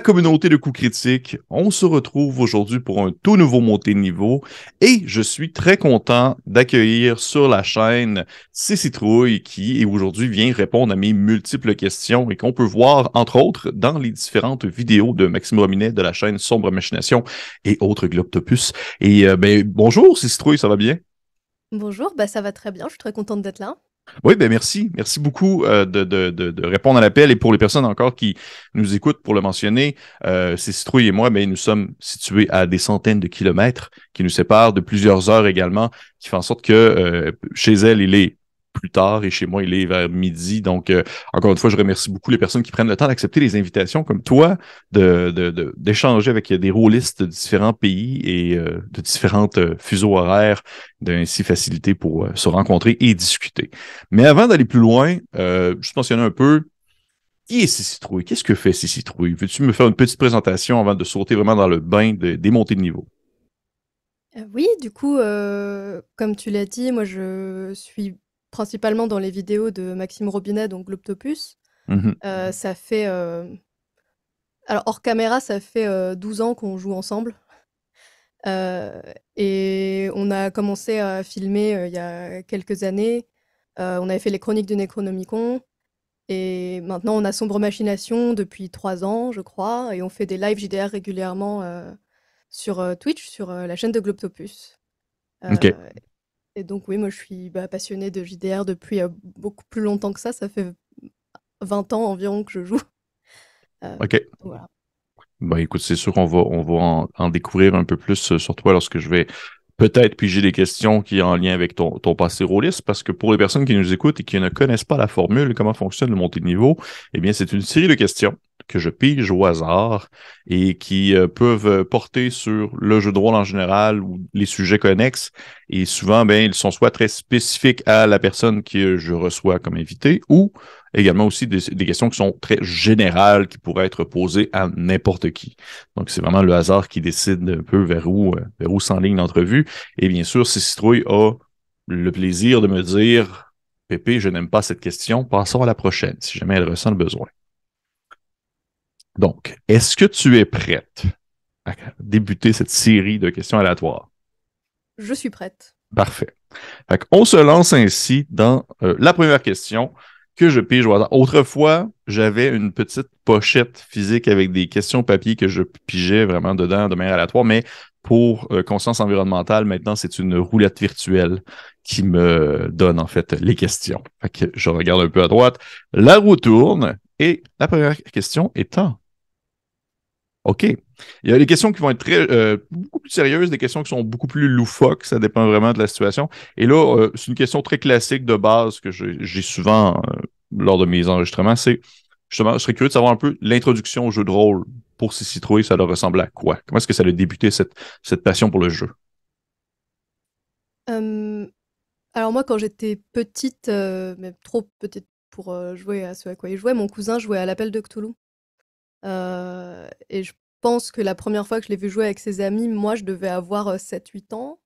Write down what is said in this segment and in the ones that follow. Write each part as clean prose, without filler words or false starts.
communauté de coups critiques, on se retrouve aujourd'hui pour un tout nouveau montée de niveau et je suis très content d'accueillir sur la chaîne Citrouille qui aujourd'hui vient répondre à mes multiples questions et qu'on peut voir entre autres dans les différentes vidéos de Maxime Rominet de la chaîne Sombre Machination et autres Globtopus. Et bonjour Citrouille, ça va bien? Bonjour, bah ça va très bien, je suis très contente d'être là. Oui, ben merci. Merci beaucoup de répondre à l'appel. Et pour les personnes encore qui nous écoutent, pour le mentionner, c'est Citrouille et moi, ben, nous sommes situés à des centaines de kilomètres qui nous séparent de plusieurs heures également, qui fait en sorte que chez elle, il est plus tard et chez moi, il est vers midi. Donc, encore une fois, je remercie beaucoup les personnes qui prennent le temps d'accepter les invitations comme toi, d'échanger avec des rôlistes de différents pays et de différentes fuseaux horaires, d'ainsi faciliter pour se rencontrer et discuter. Mais avant d'aller plus loin, juste mentionner un peu qui est Citrouille? Qu'est-ce que fait Citrouille? Veux-tu me faire une petite présentation avant de sauter vraiment dans le bain des montées de niveau? Oui, du coup, comme tu l'as dit, moi je suis principalement dans les vidéos de Maxime Robinet, donc Globtopus. Mhm. Ça fait, alors hors caméra, ça fait 12 ans qu'on joue ensemble. Euh, et on a commencé à filmer il y a quelques années. On avait fait les chroniques du Necronomicon. Et maintenant, on a Sombre Machination depuis 3 ans, je crois. Et on fait des lives JDR régulièrement sur Twitch, sur la chaîne de Globtopus. OK. Euh, et donc, oui, moi, je suis passionnée de JDR depuis beaucoup plus longtemps que ça. Ça fait 20 ans environ que je joue. OK. Voilà. Ben, écoute, c'est sûr qu'on va en découvrir un peu plus sur toi lorsque je vais peut-être piger des questions qui sont en lien avec ton passé rôliste, parce que pour les personnes qui nous écoutent et qui ne connaissent pas la formule, comment fonctionne le montée de niveau, eh bien, c'est une série de questions que je pige au hasard et qui peuvent porter sur le jeu de rôle en général ou les sujets connexes. Et souvent, ben, ils sont soit très spécifiques à la personne que je reçois comme invité ou également aussi des questions qui sont très générales, qui pourraient être posées à n'importe qui. Donc, c'est vraiment le hasard qui décide un peu vers où s'enligne l'entrevue. Et bien sûr, si Citrouille a le plaisir de me dire, Pépé, je n'aime pas cette question, passons à la prochaine, si jamais elle ressent le besoin. Donc, est-ce que tu es prête à débuter cette série de questions aléatoires? Je suis prête. Parfait. On se lance ainsi dans la première question que je pige au hasard. Autrefois, j'avais une petite pochette physique avec des questions papier que je pigeais vraiment dedans de manière aléatoire, mais pour conscience environnementale, maintenant, c'est une roulette virtuelle qui me donne en fait les questions. Fait que je regarde un peu à droite, la roue tourne et la première question étant OK. Il y a des questions qui vont être beaucoup plus sérieuses, des questions qui sont beaucoup plus loufoques, ça dépend vraiment de la situation. Et là, c'est une question très classique de base que j'ai souvent lors de mes enregistrements, c'est justement, je serais curieux de savoir un peu l'introduction au jeu de rôle pour ces citrouilles, ça leur ressemble à quoi? Comment est-ce que ça a débuté cette passion pour le jeu? Euh, alors moi, quand j'étais petite, mais trop petite pour jouer à ce à quoi il jouait, mon cousin jouait à l'Appel de Cthulhu. Et je pense que la première fois que je l'ai vu jouer avec ses amis, moi, je devais avoir 7-8 ans.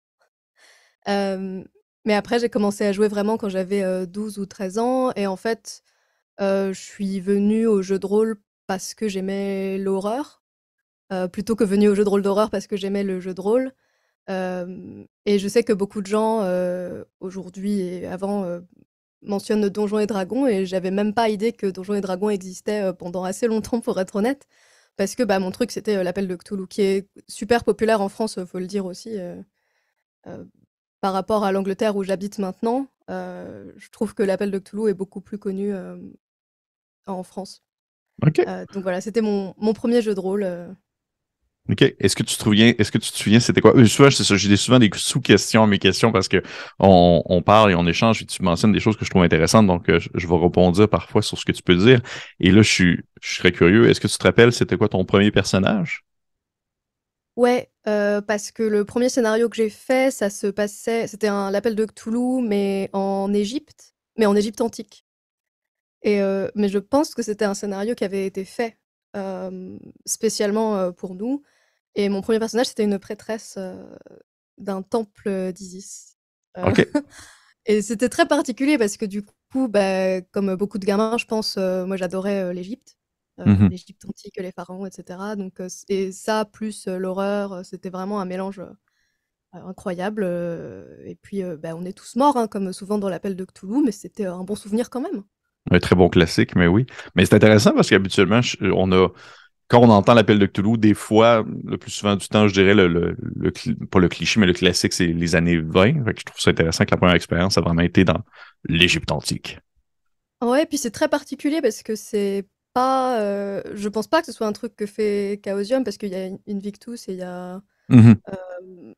Hem, mais après, j'ai commencé à jouer vraiment quand j'avais 12 ou 13 ans. Et en fait, je suis venue au jeu de rôle parce que j'aimais l'horreur, plutôt que venue au jeu de rôle d'horreur parce que j'aimais le jeu de rôle. Et je sais que beaucoup de gens, aujourd'hui et avant, mentionnent Donjons et Dragons, et j'avais même pas idée que Donjons et Dragons existait, pendant assez longtemps, pour être honnête. Parce que, bah, mon truc, c'était, l'Appel de Cthulhu, qui est super populaire en France, faut le dire aussi, heu, par rapport à l'Angleterre où j'habite maintenant. Je trouve que l'Appel de Cthulhu est beaucoup plus connu, en France. OK. Donc voilà, c'était mon 1er jeu de rôle. OK. Est-ce que tu te souviens, c'était quoi? Souvent, c'est ça, j'ai souvent des sous-questions à mes questions parce que on parle et on échange et tu mentionnes des choses que je trouve intéressantes, donc je vais rebondir parfois sur ce que tu peux dire. Et là, je serais curieux. Est-ce que tu te rappelles, c'était quoi ton premier personnage? Ouais, parce que le premier scénario que j'ai fait, ça se passait c'était l'Appel de Cthulhu, mais en Égypte antique. Mais je pense que c'était un scénario qui avait été fait, spécialement, pour nous. Et mon premier personnage, c'était une prêtresse, d'un temple d'Isis. Heu OK. et c'était très particulier parce que du coup, bah, comme beaucoup de gamins, je pense, moi j'adorais, l'Égypte. Mhm. l'Égypte antique, les pharaons, etc. Donc, et ça, plus l'horreur, c'était vraiment un mélange incroyable. Et puis, bah, on est tous morts, hein, comme souvent dans l'appel de Cthulhu, mais c'était un bon souvenir quand même. Un très bon classique, mais oui. Mais c'est intéressant parce qu'habituellement, quand on entend l'appel de Cthulhu, des fois, le plus souvent du temps, je dirais, pas le cliché, mais le classique, c'est les années 20. Fait que je trouve ça intéressant que la première expérience a vraiment été dans l'Égypte antique. Ouais, puis c'est très particulier parce que c'est pas. Je pense pas que ce soit un truc que fait Chaosium parce qu'il y a Invictus et il y a Mhm. euh,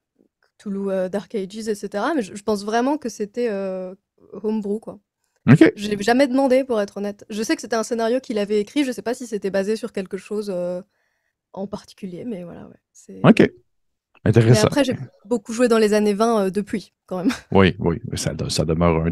Cthulhu Dark Ages, etc. Mais je pense vraiment que c'était homebrew, quoi. OK. J'ai jamais demandé, pour être honnête. Je sais que c'était un scénario qu'il avait écrit, je sais pas si c'était basé sur quelque chose en particulier, mais voilà, ouais. OK. Mais Intéressant. après, j'ai beaucoup joué dans les années 20 depuis, quand même. Oui, oui, ça demeure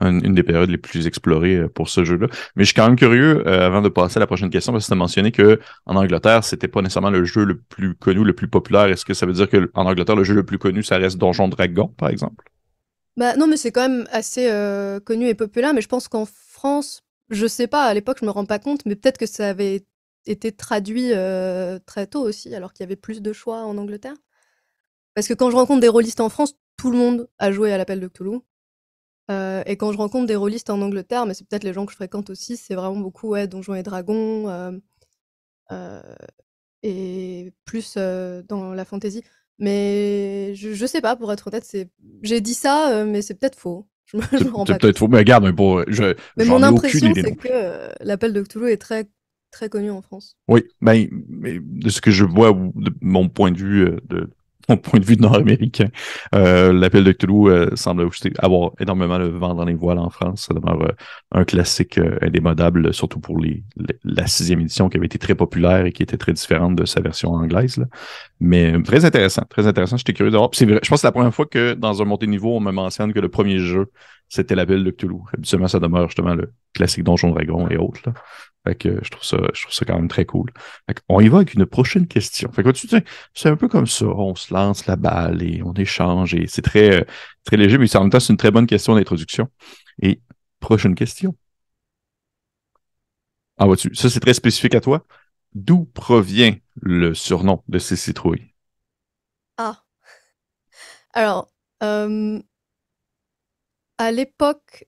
une des périodes les plus explorées pour ce jeu-là. Mais je suis quand même curieux, avant de passer à la prochaine question, parce que tu as mentionné que en Angleterre, c'était pas nécessairement le jeu le plus connu, le plus populaire. Est-ce que ça veut dire que en Angleterre, le jeu le plus connu, ça reste Donjon Dragon, par exemple? Bah non, mais c'est quand même assez connu et populaire, mais je pense qu'en France, je sais pas, à l'époque, je me rends pas compte, mais peut-être que ça avait été traduit très tôt aussi, alors qu'il y avait plus de choix en Angleterre. Parce que quand je rencontre des rôlistes en France, tout le monde a joué à l'appel de Cthulhu. Et quand je rencontre des rôlistes en Angleterre, mais c'est peut-être les gens que je fréquente aussi, c'est vraiment beaucoup ouais, Donjons et Dragons euh, et plus dans la fantasy. Mais je sais pas, pour être honnête, j'ai dit ça, mais c'est peut-être faux. Je me rends C'est pas peut-être compte. faux, mais regarde, Mais mon j'en ai aucune impression, idée c'est non que plus. l'appel de Cthulhu est très, très connu en France. Oui, ben, mais de ce que je vois, ou de mon point de vue mon point de vue de Nord-Américain, l'appel de Cthulhu semble aussi avoir énormément le vent dans les voiles en France. Ça demeure un classique indémodable, surtout pour la sixième édition qui avait été très populaire et qui était très différente de sa version anglaise, là. Mais très intéressant, très intéressant. J'étais curieux de voir. Puis c'est vrai, je pense que c'est la première fois que dans un montée de niveau, on me mentionne que le premier jeu, c'était l'appel de Cthulhu. Habituellement, ça demeure justement le classique Donjon Dragon et autres, là. Fait que je trouve ça quand même très cool. Fait on y va avec une prochaine question. Fait que tu sais, c'est un peu comme ça. On se lance la balle et on échange et c'est très léger, mais en même temps, c'est une très bonne question d'introduction. Et prochaine question. Ah, vois-tu, ça c'est très spécifique à toi. D'où provient le surnom de ces citrouilles? Ah, alors, euh, à l'époque,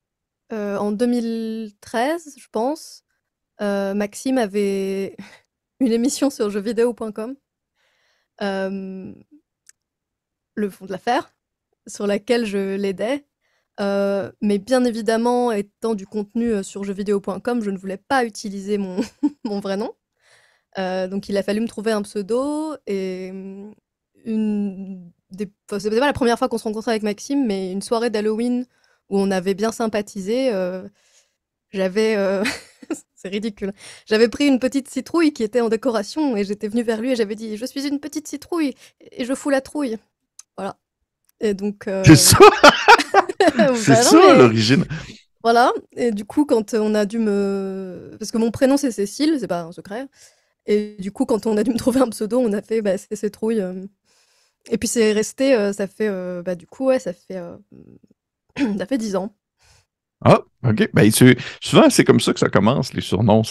en 2013, je pense, Maxime avait une émission sur jeuxvideo.com, euh, le fond de l'affaire, sur laquelle je l'aidais. Mais bien évidemment, étant du contenu sur jeuxvideo.com, je ne voulais pas utiliser mon, mon vrai nom. Donc il a fallu me trouver un pseudo et enfin, c'était pas la première fois qu'on se rencontrait avec Maxime, mais une soirée d'Halloween où on avait bien sympathisé, j'avais c'est ridicule. J'avais pris une petite citrouille qui était en décoration et j'étais venue vers lui et j'avais dit je suis une petite citrouille et je fous la trouille. Voilà. Et donc C'est ça, c'est bah non ça mais l'origine. voilà. Et du coup quand on a dû me parce que mon prénom c'est Cécile, c'est pas un secret. Et du coup, quand on a dû me trouver un pseudo, on a fait bah, c'est Citrouille. Et puis c'est resté, ça fait, bah, du coup, ouais, ça fait 10 ans. Ah, OK. Ben, souvent, c'est comme ça que ça commence, les surnoms.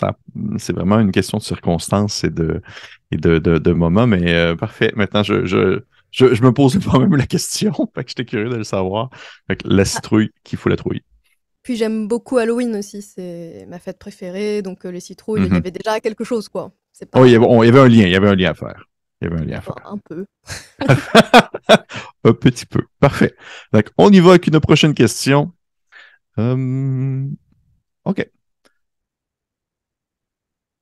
C'est vraiment une question de circonstances et de moments. Mais parfait. Maintenant, je me pose moi-même la question. Fait que j'étais curieux de le savoir. Fait que la Ah, citrouille qui fout la trouille. puis j'aime beaucoup Halloween aussi, c'est ma fête préférée. Donc les citrouilles, il y Mhm. avait déjà quelque chose, quoi. C'est Oh, pas il y avait un lien. Il y avait un lien à faire. Il y avait un lien à enfin, faire. un peu. Un petit peu. Parfait. Donc, on y va avec une prochaine question. Hum, OK.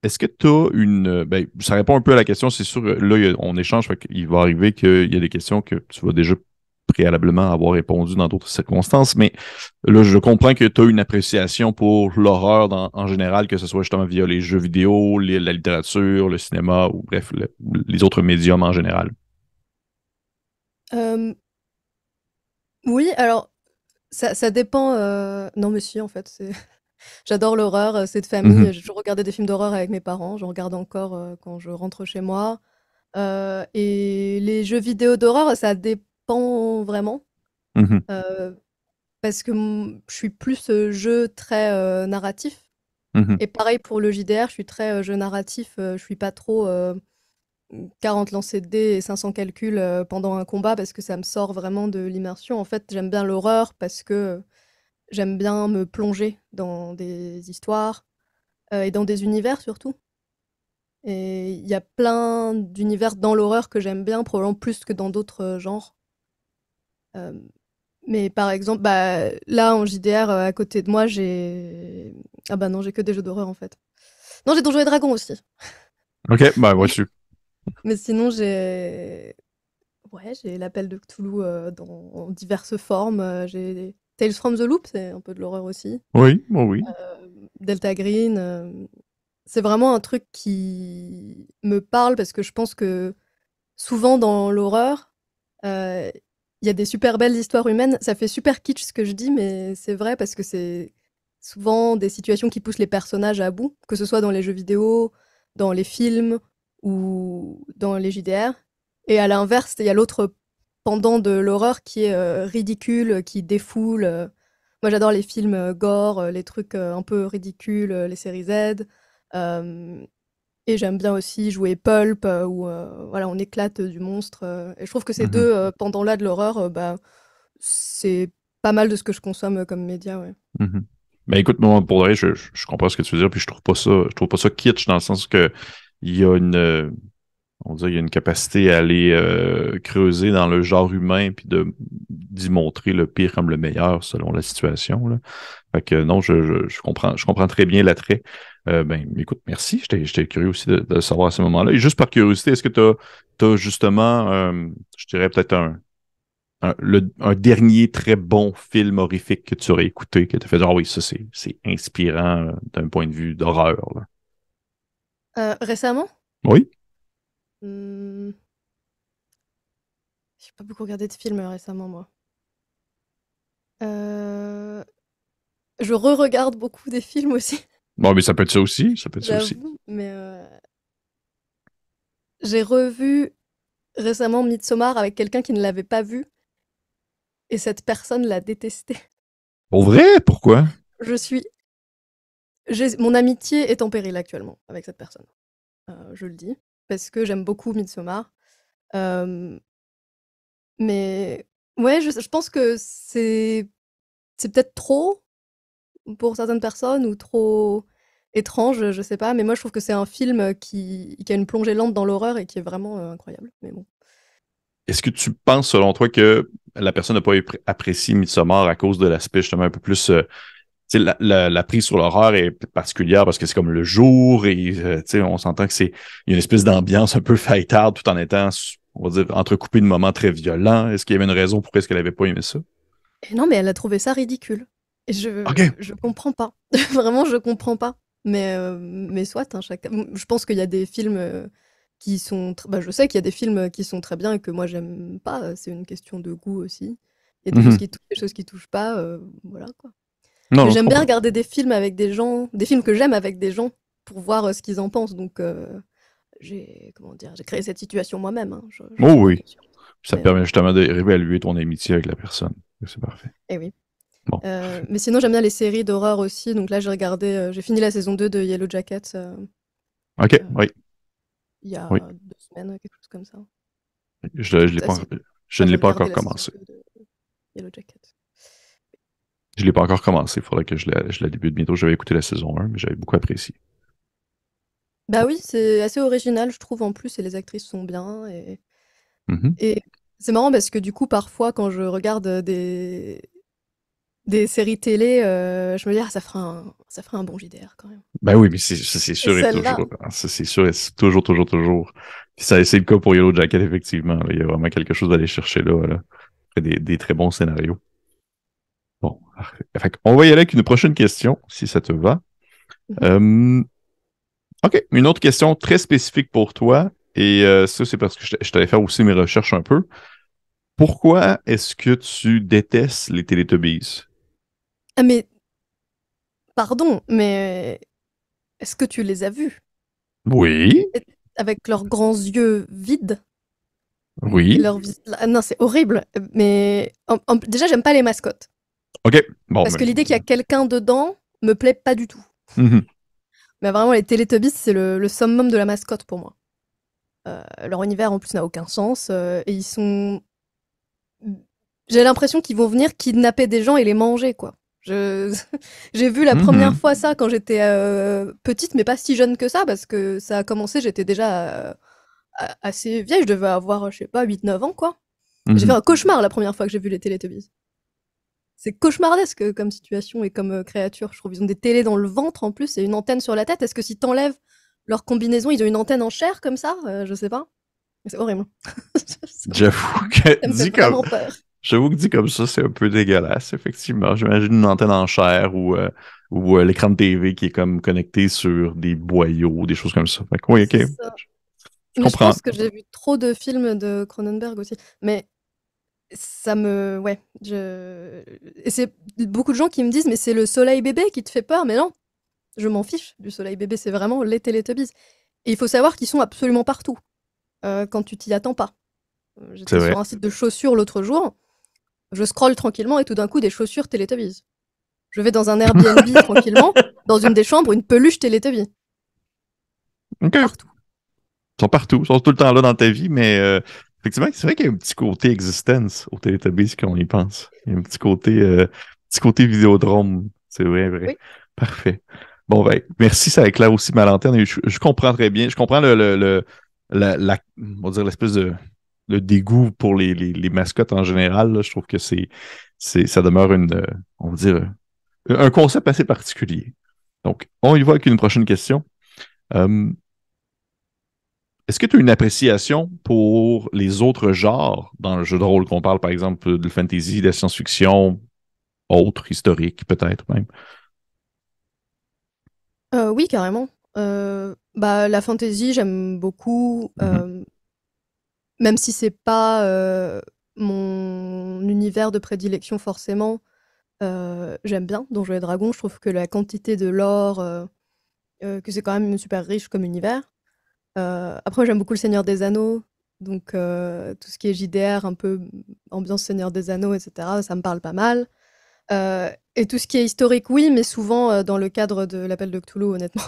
Est-ce que tu as ben, ça répond un peu à la question, c'est sûr, là, on échange, fait qu'il va arriver qu'il y a des questions que tu vas déjà préalablement avoir répondu dans d'autres circonstances, mais là, je comprends que tu as une appréciation pour l'horreur en général, que ce soit justement via les jeux vidéo, la littérature, le cinéma, ou bref, les autres médiums en général. Euh, oui, alors, ça dépend. Non, mais si, en fait, j'adore l'horreur, c'est de Mhm, famille. J'ai toujours regardé des films d'horreur avec mes parents. J'en regarde encore quand je rentre chez moi. Et les jeux vidéo d'horreur, ça dépend vraiment. mhm, Euh, Parce que je suis plus jeu très narratif. Mhm. Et pareil pour le JDR, je suis très jeu narratif, je suis pas trop 40 lancers de dés et 500 calculs pendant un combat parce que ça me sort vraiment de l'immersion. En fait, j'aime bien l'horreur parce que j'aime bien me plonger dans des histoires et dans des univers surtout. Et il y a plein d'univers dans l'horreur que j'aime bien, probablement plus que dans d'autres genres. Euh, mais par exemple, bah, là en JDR, à côté de moi, j'ai. Ah bah non, j'ai que des jeux d'horreur en fait. Non, j'ai Donjons et Dragons aussi. OK, ben Mais, vois-tu. mais sinon, j'ai. Ouais, j'ai l'Appel de Cthulhu dans diverses formes. J'ai Tales from the Loop, c'est un peu de l'horreur aussi. Oui, oui, oui. Delta Green. C'est vraiment un truc qui me parle parce que je pense que souvent dans l'horreur, il y a des super belles histoires humaines. Ça fait super kitsch ce que je dis, mais c'est vrai parce que c'est souvent des situations qui poussent les personnages à bout, que ce soit dans les jeux vidéo, dans les films ou dans les JDR. Et à l'inverse, il y a l'autre pendant de l'horreur qui est ridicule, qui défoule. Moi, j'adore les films gore, les trucs un peu ridicules, les séries Z. Euh, et j'aime bien aussi jouer Pulp, où voilà, on éclate du monstre. Et je trouve que ces Mhm. deux pendant-là de l'horreur, bah, c'est pas mal de ce que je consomme comme média, ouais. Mhm. Ben écoute, moi, pour le vrai, je comprends ce que tu veux dire, puis je trouve pas ça kitsch dans le sens que il y a on dirait, il y a une capacité à aller creuser dans le genre humain puis d'y montrer le pire comme le meilleur selon la situation, là. Fait que non, je comprends très bien l'attrait. Ben, écoute, merci. J'étais curieux aussi de savoir à ce moment-là. Et juste par curiosité, est-ce que tu as justement, je dirais peut-être un dernier très bon film horrifique que tu aurais écouté, que tu as fait, ah oui, ça c'est inspirant d'un point de vue d'horreur, là. Récemment, Oui? hmm, j'ai pas beaucoup regardé de films récemment, moi. Euh, je re-regarde beaucoup des films aussi, Bon, mais ça peut être ça aussi, ça peut être ça aussi. j'avoue, mais j'ai revu récemment Midsommar avec quelqu'un qui ne l'avait pas vu, et cette personne l'a détesté. Pour vrai? Pourquoi? Je suis... Mon amitié est en péril actuellement avec cette personne. Je le dis, parce que j'aime beaucoup Midsommar. Euh, mais ouais, je pense que c'est peut-être trop pour certaines personnes ou trop étrange, je sais pas. Mais moi, je trouve que c'est un film qui a une plongée lente dans l'horreur et qui est vraiment incroyable. Mais bon. Est-ce que tu penses, selon toi, que la personne n'a pas apprécié Midsommar à cause de l'aspect justement un peu plus tu sais, la prise sur l'horreur est particulière parce que c'est comme le jour et tu sais, on s'entend que c'est il y a une espèce d'ambiance un peu fêtarde tout en étant, on va dire, entrecoupé de moments très violents. Est-ce qu'il y avait une raison pourquoi est-ce qu'elle n'avait pas aimé ça? Et non, mais elle a trouvé ça ridicule. Et OK. je comprends pas. Vraiment, je comprends pas. Mais soit, hein, je pense qu'il y a des films qui sont. Bah, je sais qu'il y a des films qui sont très bien et que moi, j'aime pas. C'est une question de goût aussi. Il y a des choses Mhm. qui touchent, des choses qui touchent pas. Voilà, quoi. Non, Mais non, je j'aime bien comprends. regarder des films avec des gens, des films que j'aime avec des gens pour voir ce qu'ils en pensent. Donc, comment dire, j'ai créé cette situation moi-même, hein, j'en Oh suis bien oui. consciente. Ça te Mais, permet justement de réévaluer ton amitié avec la personne. C'est parfait. eh oui. Bon. Mais sinon, j'aime bien les séries d'horreur aussi. Donc là, j'ai fini la saison 2 de Yellow Jacket OK, euh, oui, il y oui. a 2 semaines, quelque chose comme ça. Je l'ai pas, Assez je Enfin, ne j'ai l'ai pas regardé encore la saison commencé. 2 de Yellow Jacket. Je l'ai pas encore commencé. Il faudrait que je la débute bientôt. J'avais écouté la saison 1, mais j'avais beaucoup apprécié. Bah oui, c'est assez original, je trouve, en plus, et les actrices sont bien. Mhm. Et c'est marrant parce que du coup, parfois, quand je regarde des séries télé, je me dis, ah, ça ferait un bon JDR quand même. Ben oui, mais c'est Et sûr et celle-là, toujours. Ça, c'est sûr et c'est toujours, toujours, toujours. Puis ça, c'est le cas pour Yellow Jacket, effectivement, là. Il y a vraiment quelque chose à aller chercher là, là. Des très bons scénarios. Bon. Fait on va y aller avec une prochaine question, si ça te va. mhm. Euh, OK. Une autre question très spécifique pour toi. Et ça, c'est parce que je t'allais faire aussi mes recherches un peu. Pourquoi est-ce que tu détestes les Teletubbies? Ah, mais pardon, mais est-ce que tu les as vus? Oui, Et- Avec leurs grands yeux vides et oui. Ah non, c'est horrible. Mais déjà, j'aime pas les mascottes. OK. Bon, Parce mais. que l'idée qu'il y a quelqu'un dedans me plaît pas du tout. Mhm. Mais vraiment, les Teletubbies, c'est le summum de la mascotte pour moi. Leur univers, en plus, n'a aucun sens. Et ils sont... J'ai l'impression qu'ils vont venir kidnapper des gens et les manger, quoi. J'ai vu la première Mhm. fois ça quand j'étais petite, mais pas si jeune que ça, parce que ça a commencé, j'étais déjà assez vieille, je devais avoir, je sais pas, 8-9 ans, quoi. J'ai fait Mhm. un cauchemar la première fois que j'ai vu les Teletubbies. C'est cauchemardesque comme situation et comme créature. Je trouve ils ont des télés dans le ventre en plus et une antenne sur la tête. Est-ce que si t'enlèves leur combinaison, ils ont une antenne en chair comme ça? Je sais pas. C'est horrible. J'avoue que Ça me fait dit comme vraiment peur. J'avoue que dit comme ça, c'est un peu dégueulasse, effectivement. J'imagine une antenne en chair ou l'écran de TV qui est comme connecté sur des boyaux, des choses comme ça. Fait que oui, ok, C'est ça. je Mais je comprends. pense que j'ai vu trop de films de Cronenberg aussi. Mais ça me... Ouais. Et c'est beaucoup de gens qui me disent, mais c'est le soleil bébé qui te fait peur. Mais non, je m'en fiche du soleil bébé. C'est vraiment les Teletubbies. Et il faut savoir qu'ils sont absolument partout quand tu t'y attends pas. C'est J'étais sur vrai. un site de chaussures l'autre jour. Je scrolle tranquillement et tout d'un coup, des chaussures Teletubbies. Je vais dans un Airbnb tranquillement, dans une des chambres, une peluche Teletubbies. OK. Ils Partout. sont partout. Ils sont tout le temps là dans ta vie, mais effectivement, c'est vrai qu'il y a un petit côté existence au Teletubbies quand on y pense. Il y a un petit côté Vidéodrome. C'est vrai, vrai. Oui. Parfait. Bon, ben, merci, ça éclaire aussi ma lanterne. Et je comprends très bien. Je comprends on va dire l'espèce de dégoût pour les mascottes en général. Là. Je trouve que ça demeure on va dire, un concept assez particulier. Donc, on y va avec une prochaine question. Euh, Est-ce que tu as une appréciation pour les autres genres dans le jeu de rôle qu'on parle, par exemple, de fantasy, de la science-fiction, autres, historiques, peut-être même? Oui, carrément. Bah, la fantasy, j'aime beaucoup, Mhm. même si c'est pas mon univers de prédilection forcément. J'aime bien Donjons et Dragons. Je trouve que la quantité de lore, que c'est quand même super riche comme univers. Après, j'aime beaucoup le Seigneur des Anneaux, donc tout ce qui est JDR, un peu ambiance Seigneur des Anneaux, etc., ça me parle pas mal. Et tout ce qui est historique, oui, mais souvent dans le cadre de l'appel de Cthulhu, honnêtement.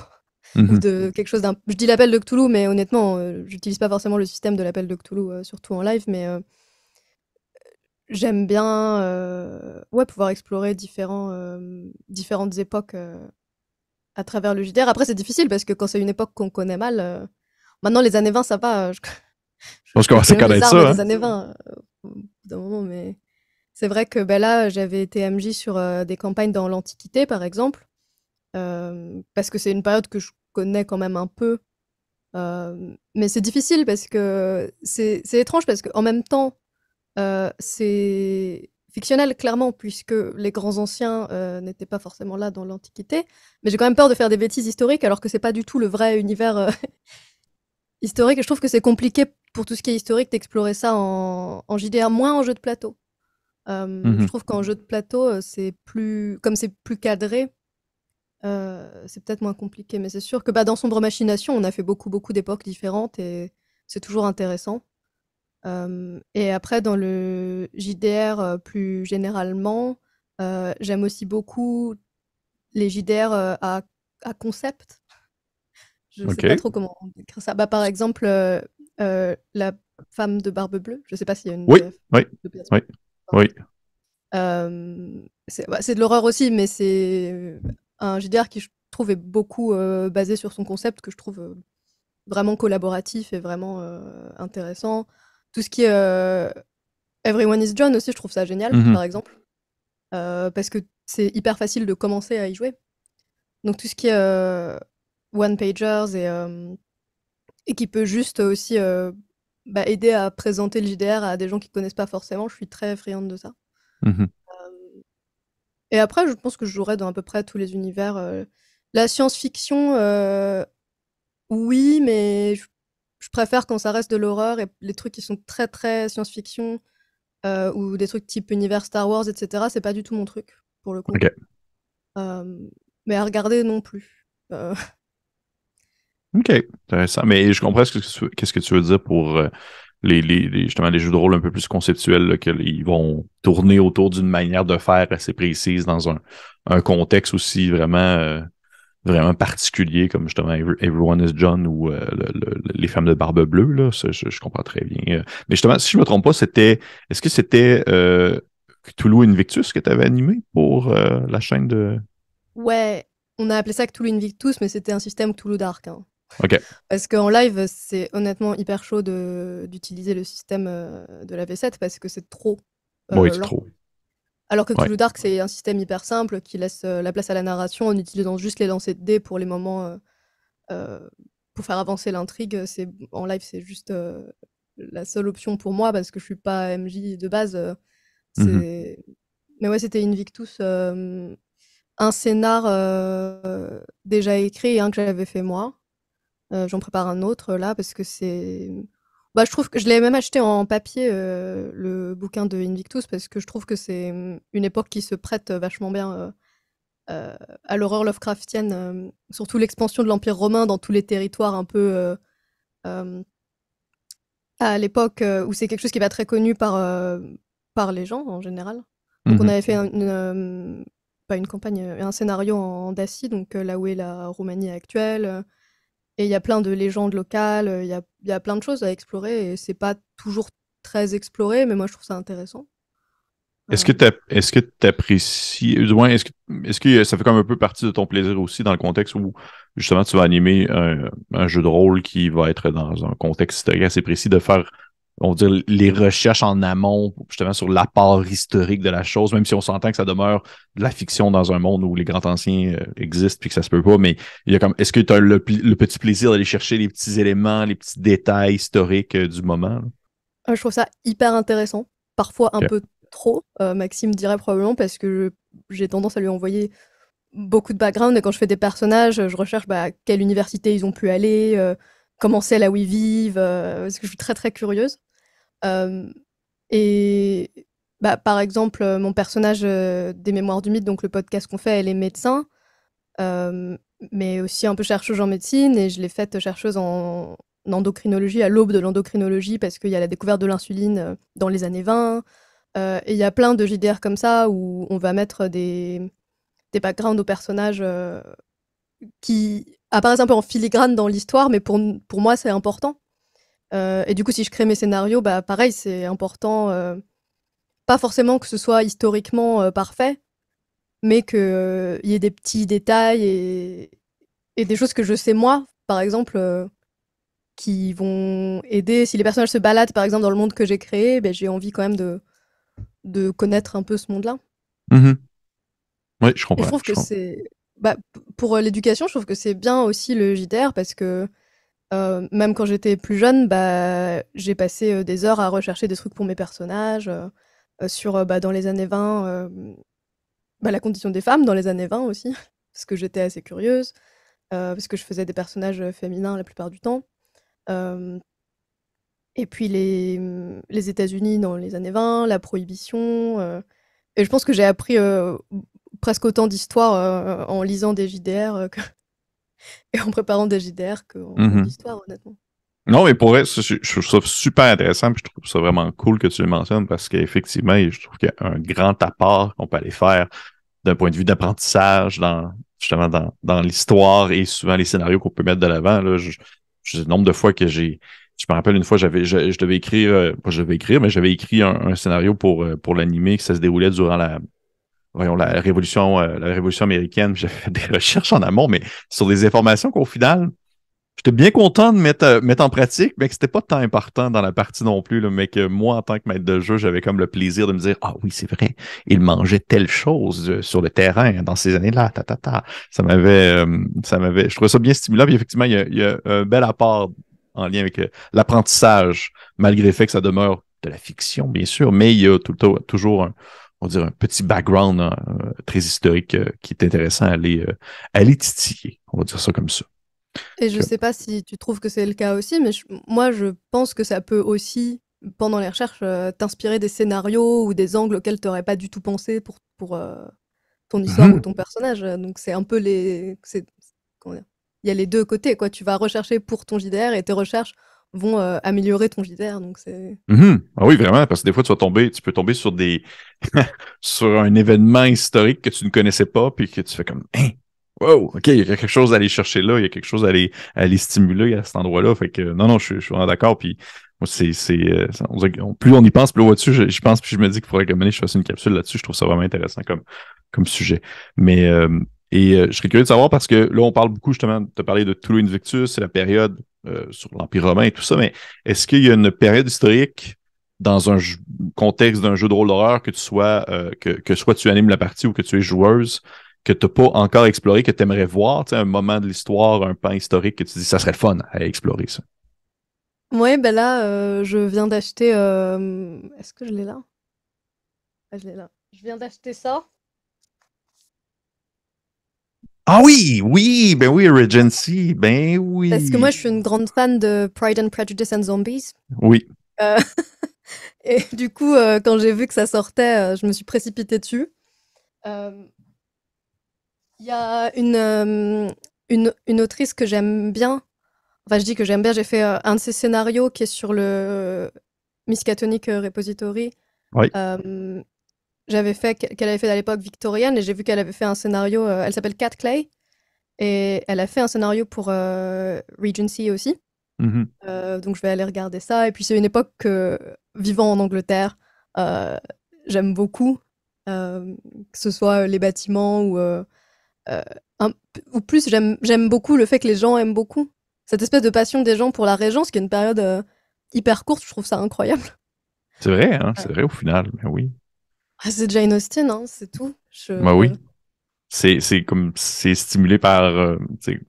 Ou Mhm. de quelque chose d'un... Je dis l'appel de Cthulhu, mais honnêtement, j'utilise pas forcément le système de l'appel de Cthulhu, surtout en live, mais j'aime bien ouais, pouvoir explorer différentes époques à travers le JDR. Après, c'est difficile parce que quand c'est une époque qu'on connaît mal, maintenant les années 20, ça va. On se Je commence à connais même les connaître armes ça, des hein? années 20 au bout d'un moment, mais c'est vrai que bah, là, j'avais été MJ sur des campagnes dans l'Antiquité, par exemple, parce que c'est une période que je connais quand même un peu. Mais c'est difficile parce que c'est étrange parce qu'en même temps, c'est fictionnel, clairement, puisque les grands anciens n'étaient pas forcément là dans l'Antiquité. Mais j'ai quand même peur de faire des bêtises historiques alors que c'est pas du tout le vrai univers historique. Et je trouve que c'est compliqué pour tout ce qui est historique d'explorer ça en JDR, moins en jeu de plateau. Je Mhm. trouve qu'en jeu de plateau, c'est plus, comme c'est plus cadré, c'est peut-être moins compliqué. Mais c'est sûr que bah, dans Sombre Machination, on a fait beaucoup, beaucoup d'époques différentes et c'est toujours intéressant. Et après, dans le JDR, plus généralement, j'aime aussi beaucoup les JDR à concept. Je sais pas OK. trop comment décrire ça. Bah, par exemple, La femme de barbe bleue. Je sais pas s'il y a une Oui, VF oui, de pièce. oui, oui. C'est de l'horreur aussi, mais c'est un JDR qui, je trouve, est beaucoup basé sur son concept, que je trouve vraiment collaboratif et vraiment intéressant. Tout ce qui est Everyone is John aussi, je trouve ça génial, Mhm. par exemple, parce que c'est hyper facile de commencer à y jouer. Donc tout ce qui est one-pagers et qui peut juste aussi bah, aider à présenter le JDR à des gens qui connaissent pas forcément, je suis très friande de ça. Mhm. Et après, je pense que je jouerai dans à peu près tous les univers. La science-fiction, oui, mais je préfère quand ça reste de l'horreur et les trucs qui sont très très science-fiction ou des trucs type univers Star Wars, etc. C'est pas du tout mon truc, pour le coup. OK. Euh, mais à regarder non plus. OK. Intéressant. Mais je comprends qu'est-ce que tu veux dire pour justement les jeux de rôle un peu plus conceptuels, là, ils vont tourner autour d'une manière de faire assez précise dans un contexte aussi vraiment vraiment particuliers, comme justement Everyone is John ou Les Femmes de Barbe Bleue, là, ça, je comprends très bien. Mais justement, si je me trompe pas, est-ce que c'était Cthulhu Invictus que tu avais animé pour la chaîne de... Ouais, on a appelé ça Cthulhu Invictus, mais c'était un système Cthulhu Dark, hein. OK. Parce qu'en live, c'est honnêtement hyper chaud d'utiliser le système de la V7 parce que c'est trop Bon, c'est lent. trop. Alors que Ouais. Cthulhu Dark, c'est un système hyper simple qui laisse la place à la narration en utilisant juste les lancers de dés pour les moments pour faire avancer l'intrigue. En live, c'est juste la seule option pour moi parce que je suis pas MJ de base. Mhm. Mais ouais, c'était Invictus, un scénar déjà écrit et un que j'avais fait moi. J'en prépare un autre là parce que je trouve que je l'ai même acheté en papier le bouquin de Invictus parce que je trouve que c'est une époque qui se prête vachement bien à l'horreur Lovecraftienne, surtout l'expansion de l'Empire romain dans tous les territoires un peu euh, à l'époque où c'est quelque chose qui va très connu par les gens en général. Donc on Mhm. avait fait pas une campagne, un scénario en Dacie, donc là où est la Roumanie actuelle. Et il y a plein de légendes locales, il y a plein de choses à explorer et c'est pas toujours très exploré, mais moi je trouve ça intéressant. Est-ce que Euh, tu apprécies, du moins, est-ce que ça fait comme un peu partie de ton plaisir aussi dans le contexte où justement tu vas animer un jeu de rôle qui va être dans un contexte historique assez précis, de faire, on va dire, les recherches en amont, justement, sur l'apport historique de la chose, même si on s'entend que ça demeure de la fiction dans un monde où les grands anciens existent puis que ça se peut pas, mais il y a comme, est-ce que tu as le petit plaisir d'aller chercher les petits éléments, les petits détails historiques du moment, là? je trouve ça hyper intéressant, parfois un OK. peu trop, Maxime dirait probablement, parce que j'ai tendance à lui envoyer beaucoup de background et quand je fais des personnages, je recherche à quelle université ils ont pu aller, comment c'est là où ils vivent, parce que je suis très très curieuse. Euh, et par exemple, mon personnage des Mémoires du Mythe, donc le podcast qu'on fait, elle est médecin, euh, mais aussi un peu chercheuse en médecine, et je l'ai faite chercheuse en endocrinologie, à l'aube de l'endocrinologie, parce qu'il y a la découverte de l'insuline dans les années 20. Et il y a plein de JDR comme ça où on va mettre des backgrounds aux personnages qui apparaissent un peu en filigrane dans l'histoire, mais pour moi, c'est important. Et du coup, si je crée mes scénarios, pareil, c'est important. Pas forcément que ce soit historiquement parfait, mais qu'il y ait des petits détails et des choses que je sais moi, par exemple, qui vont aider. Si les personnages se baladent, par exemple, dans le monde que j'ai créé, j'ai envie quand même de connaître un peu ce monde-là. Mhm. Oui, je Et je comprends. trouve Je que comprends. pour l'éducation, je trouve que c'est bien aussi le JDR parce que même quand j'étais plus jeune, j'ai passé des heures à rechercher des trucs pour mes personnages sur dans les années 20, la condition des femmes dans les années 20 aussi, parce que j'étais assez curieuse, parce que je faisais des personnages féminins la plupart du temps. Euh, et puis les États-Unis dans les années 20, la prohibition. Et je pense que j'ai appris presque autant d'histoire en lisant des JDR et en préparant des JDR qu'en cours Mhm. d'histoire, honnêtement. Non, mais pour vrai, je trouve ça super intéressant, puis je trouve ça vraiment cool que tu le mentionnes parce qu'effectivement, je trouve qu'il y a un grand apport qu'on peut aller faire d'un point de vue d'apprentissage justement dans l'histoire et souvent les scénarios qu'on peut mettre de l'avant. Là, le nombre de fois que je me rappelle une fois, je devais écrire, pas je devais écrire, mais j'avais écrit un scénario pour l'animé que ça se déroulait durant la Révolution américaine. J'ai fait des recherches en amont, mais sur des informations qu'au final, j'étais bien content de mettre en pratique, mais que c'était pas tant important dans la partie non plus, là, mais que moi, en tant que maître de jeu, j'avais comme le plaisir de me dire, ah oui, c'est vrai, il mangeait telle chose sur le terrain dans ces années-là, ta, ta, ta. Je trouvais ça bien stimulant, puis effectivement, il y a un bel apport en lien avec l'apprentissage, malgré le fait que ça demeure de la fiction, bien sûr, mais il y a toujours on va dire un petit background hein, très historique qui est intéressant à aller titiller, on va dire ça comme ça. Et je sais pas si tu trouves que c'est le cas aussi, mais moi je pense que ça peut aussi, pendant les recherches, t'inspirer des scénarios ou des angles auxquels tu n'aurais pas du tout pensé pour ton histoire ou Mhm. ton personnage. Donc c'est un peu comment dire, il y a les deux côtés, quoi. Tu vas rechercher pour ton JDR et tes recherches vont améliorer ton JDR. Donc c'est. Mhm. Ah oui, vraiment, parce que des fois, tu peux tomber sur sur un événement historique que tu ne connaissais pas, puis que tu fais comme, hein, wow, OK, il y a quelque chose à aller chercher là, il y a quelque chose à aller stimuler à cet endroit-là. Fait que non, je suis vraiment d'accord. Puis moi, on dirait plus on y pense, plus on va dessus, je pense, puis je me dis qu'il faudrait que je fasse une capsule là-dessus. Je trouve ça vraiment intéressant comme sujet. Mais je serais curieux de savoir parce que là, on parle beaucoup justement de parler de Toulouse Invictus, c'est la période sur l'Empire romain et tout ça, mais est-ce qu'il y a une période historique dans un contexte d'un jeu de rôle d'horreur que tu sois que soit tu animes la partie ou que tu es joueuse que tu n'as pas encore exploré, que tu aimerais voir, tu sais, un moment de l'histoire, un pan historique que tu dis ça serait le fun à explorer ça. Ouais, ben là, je viens d'acheter. Est-ce que je l'ai là? Ah, je l'ai là. Je viens d'acheter ça. Ah oui, oui, ben oui, Regency, ben Parce que moi, oui. je suis une grande fan de Pride and Prejudice and Zombies. Oui. Euh, et du coup, quand j'ai vu que ça sortait, je me suis précipitée dessus. Euh, Il y a une autrice que j'aime bien. Enfin, je dis que j'aime bien. J'ai fait un de ses scénarios qui est sur le Miskatonic Repository. Oui. Euh, J'avais fait qu'elle avait fait à l'époque victorienne et j'ai vu qu'elle avait fait un scénario. Elle s'appelle Cat Clay et elle a fait un scénario pour Regency aussi. Mhm. Donc je vais aller regarder ça. Et puis c'est une époque que, vivant en Angleterre, euh, j'aime beaucoup, que ce soit les bâtiments euh, un- ou plus j'aime beaucoup le fait que les gens aiment beaucoup cette espèce de passion des gens pour la Régence, qui est une période hyper courte. Je trouve ça incroyable. C'est vrai, hein, Euh, c'est vrai au final, ben oui. ah, c'est Jane Austen, hein, c'est tout. Ben oui. C'est comme c'est stimulé par tu sais,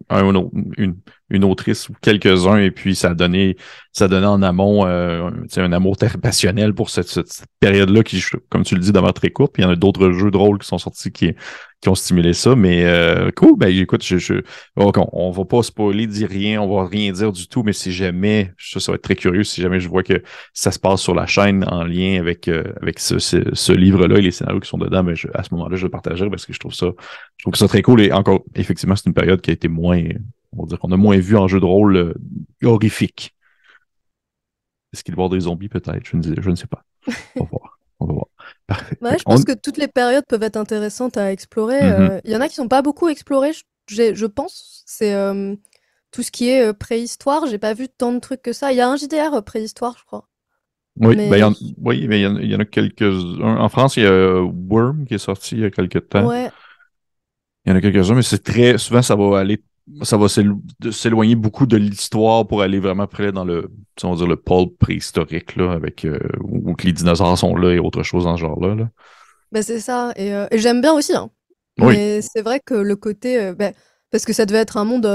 une autrice ou quelques-uns et puis ça donnait en amont tu sais, un amour très passionnel pour cette période-là qui, comme tu le dis, demeure très courte. Puis il y en a d'autres jeux de rôle qui sont sortis qui ont stimulé ça. Mais cool, ben écoute, ok, on va pas spoiler, dire rien, on va rien dire du tout, mais si jamais, ça va être très curieux, si jamais je vois que ça se passe sur la chaîne en lien avec ce livre-là et les scénarios qui sont dedans, ben à ce moment-là, je le partagerai parce que je trouve ça très cool. Et encore, effectivement, c'est une période qui a été moins, on va dire qu'on a moins vu en jeu de rôle horrifique. Est-ce qu'il va y avoir des zombies, peut-être? Je ne sais pas. On va voir. On va voir. Parfait. Ouais, je On... pense que toutes les périodes peuvent être intéressantes à explorer. Mhm. Il y en a qui sont pas beaucoup explorées, je pense. C'est tout ce qui est préhistoire. J'ai pas vu tant de trucs que ça. Il y a un JDR préhistoire, je crois. Oui, ben, Mais oui, mais il y en a quelques-uns. En France, il y a Worm qui est sorti il y a quelques temps. ouais, Il y en a quelques-uns, mais c'est très souvent ça va s'éloigner beaucoup de l'histoire pour aller vraiment près dans le, on va dire le pulp préhistorique là, avec où que les dinosaures sont là et autre chose dans ce genre-là. Là. bah, c'est ça. Et j'aime bien aussi, hein. Oui. Mais c'est vrai que le côté, parce que ça devait être un monde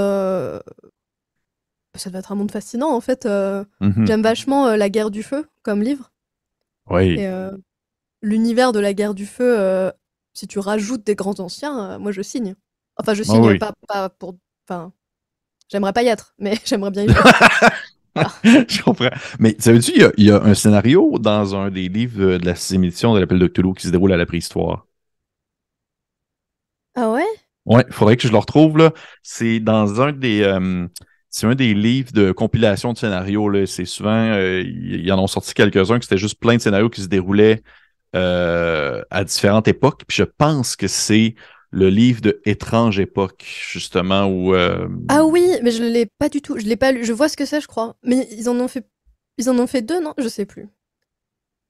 fascinant en fait. Mhm. J'aime vachement La Guerre du Feu comme livre Oui. et l'univers de La Guerre du Feu. Si tu rajoutes des grands anciens, moi je signe. Enfin, je Ah signe oui. pas pour. Enfin, j'aimerais pas y être, mais j'aimerais bien y jouer. Voilà. Je comprends. Mais savais-tu, il y a un scénario dans un des livres de la sixième édition de l'Appel de Cthulhu qui se déroule à la préhistoire. Ah ouais? Ouais, il faudrait que je le retrouve, là. C'est dans c'est un des livres de compilation de scénarios, là. C'est souvent, ils en ont sorti quelques-uns, que c'était juste plein de scénarios qui se déroulaient à différentes époques. Puis je pense que c'est le livre de Étrange époque, justement, où Ah oui, mais je l'ai pas du tout. Je l'ai pas lu. Je vois ce que c'est, je crois. Mais ils en ont fait deux, non? Je sais plus.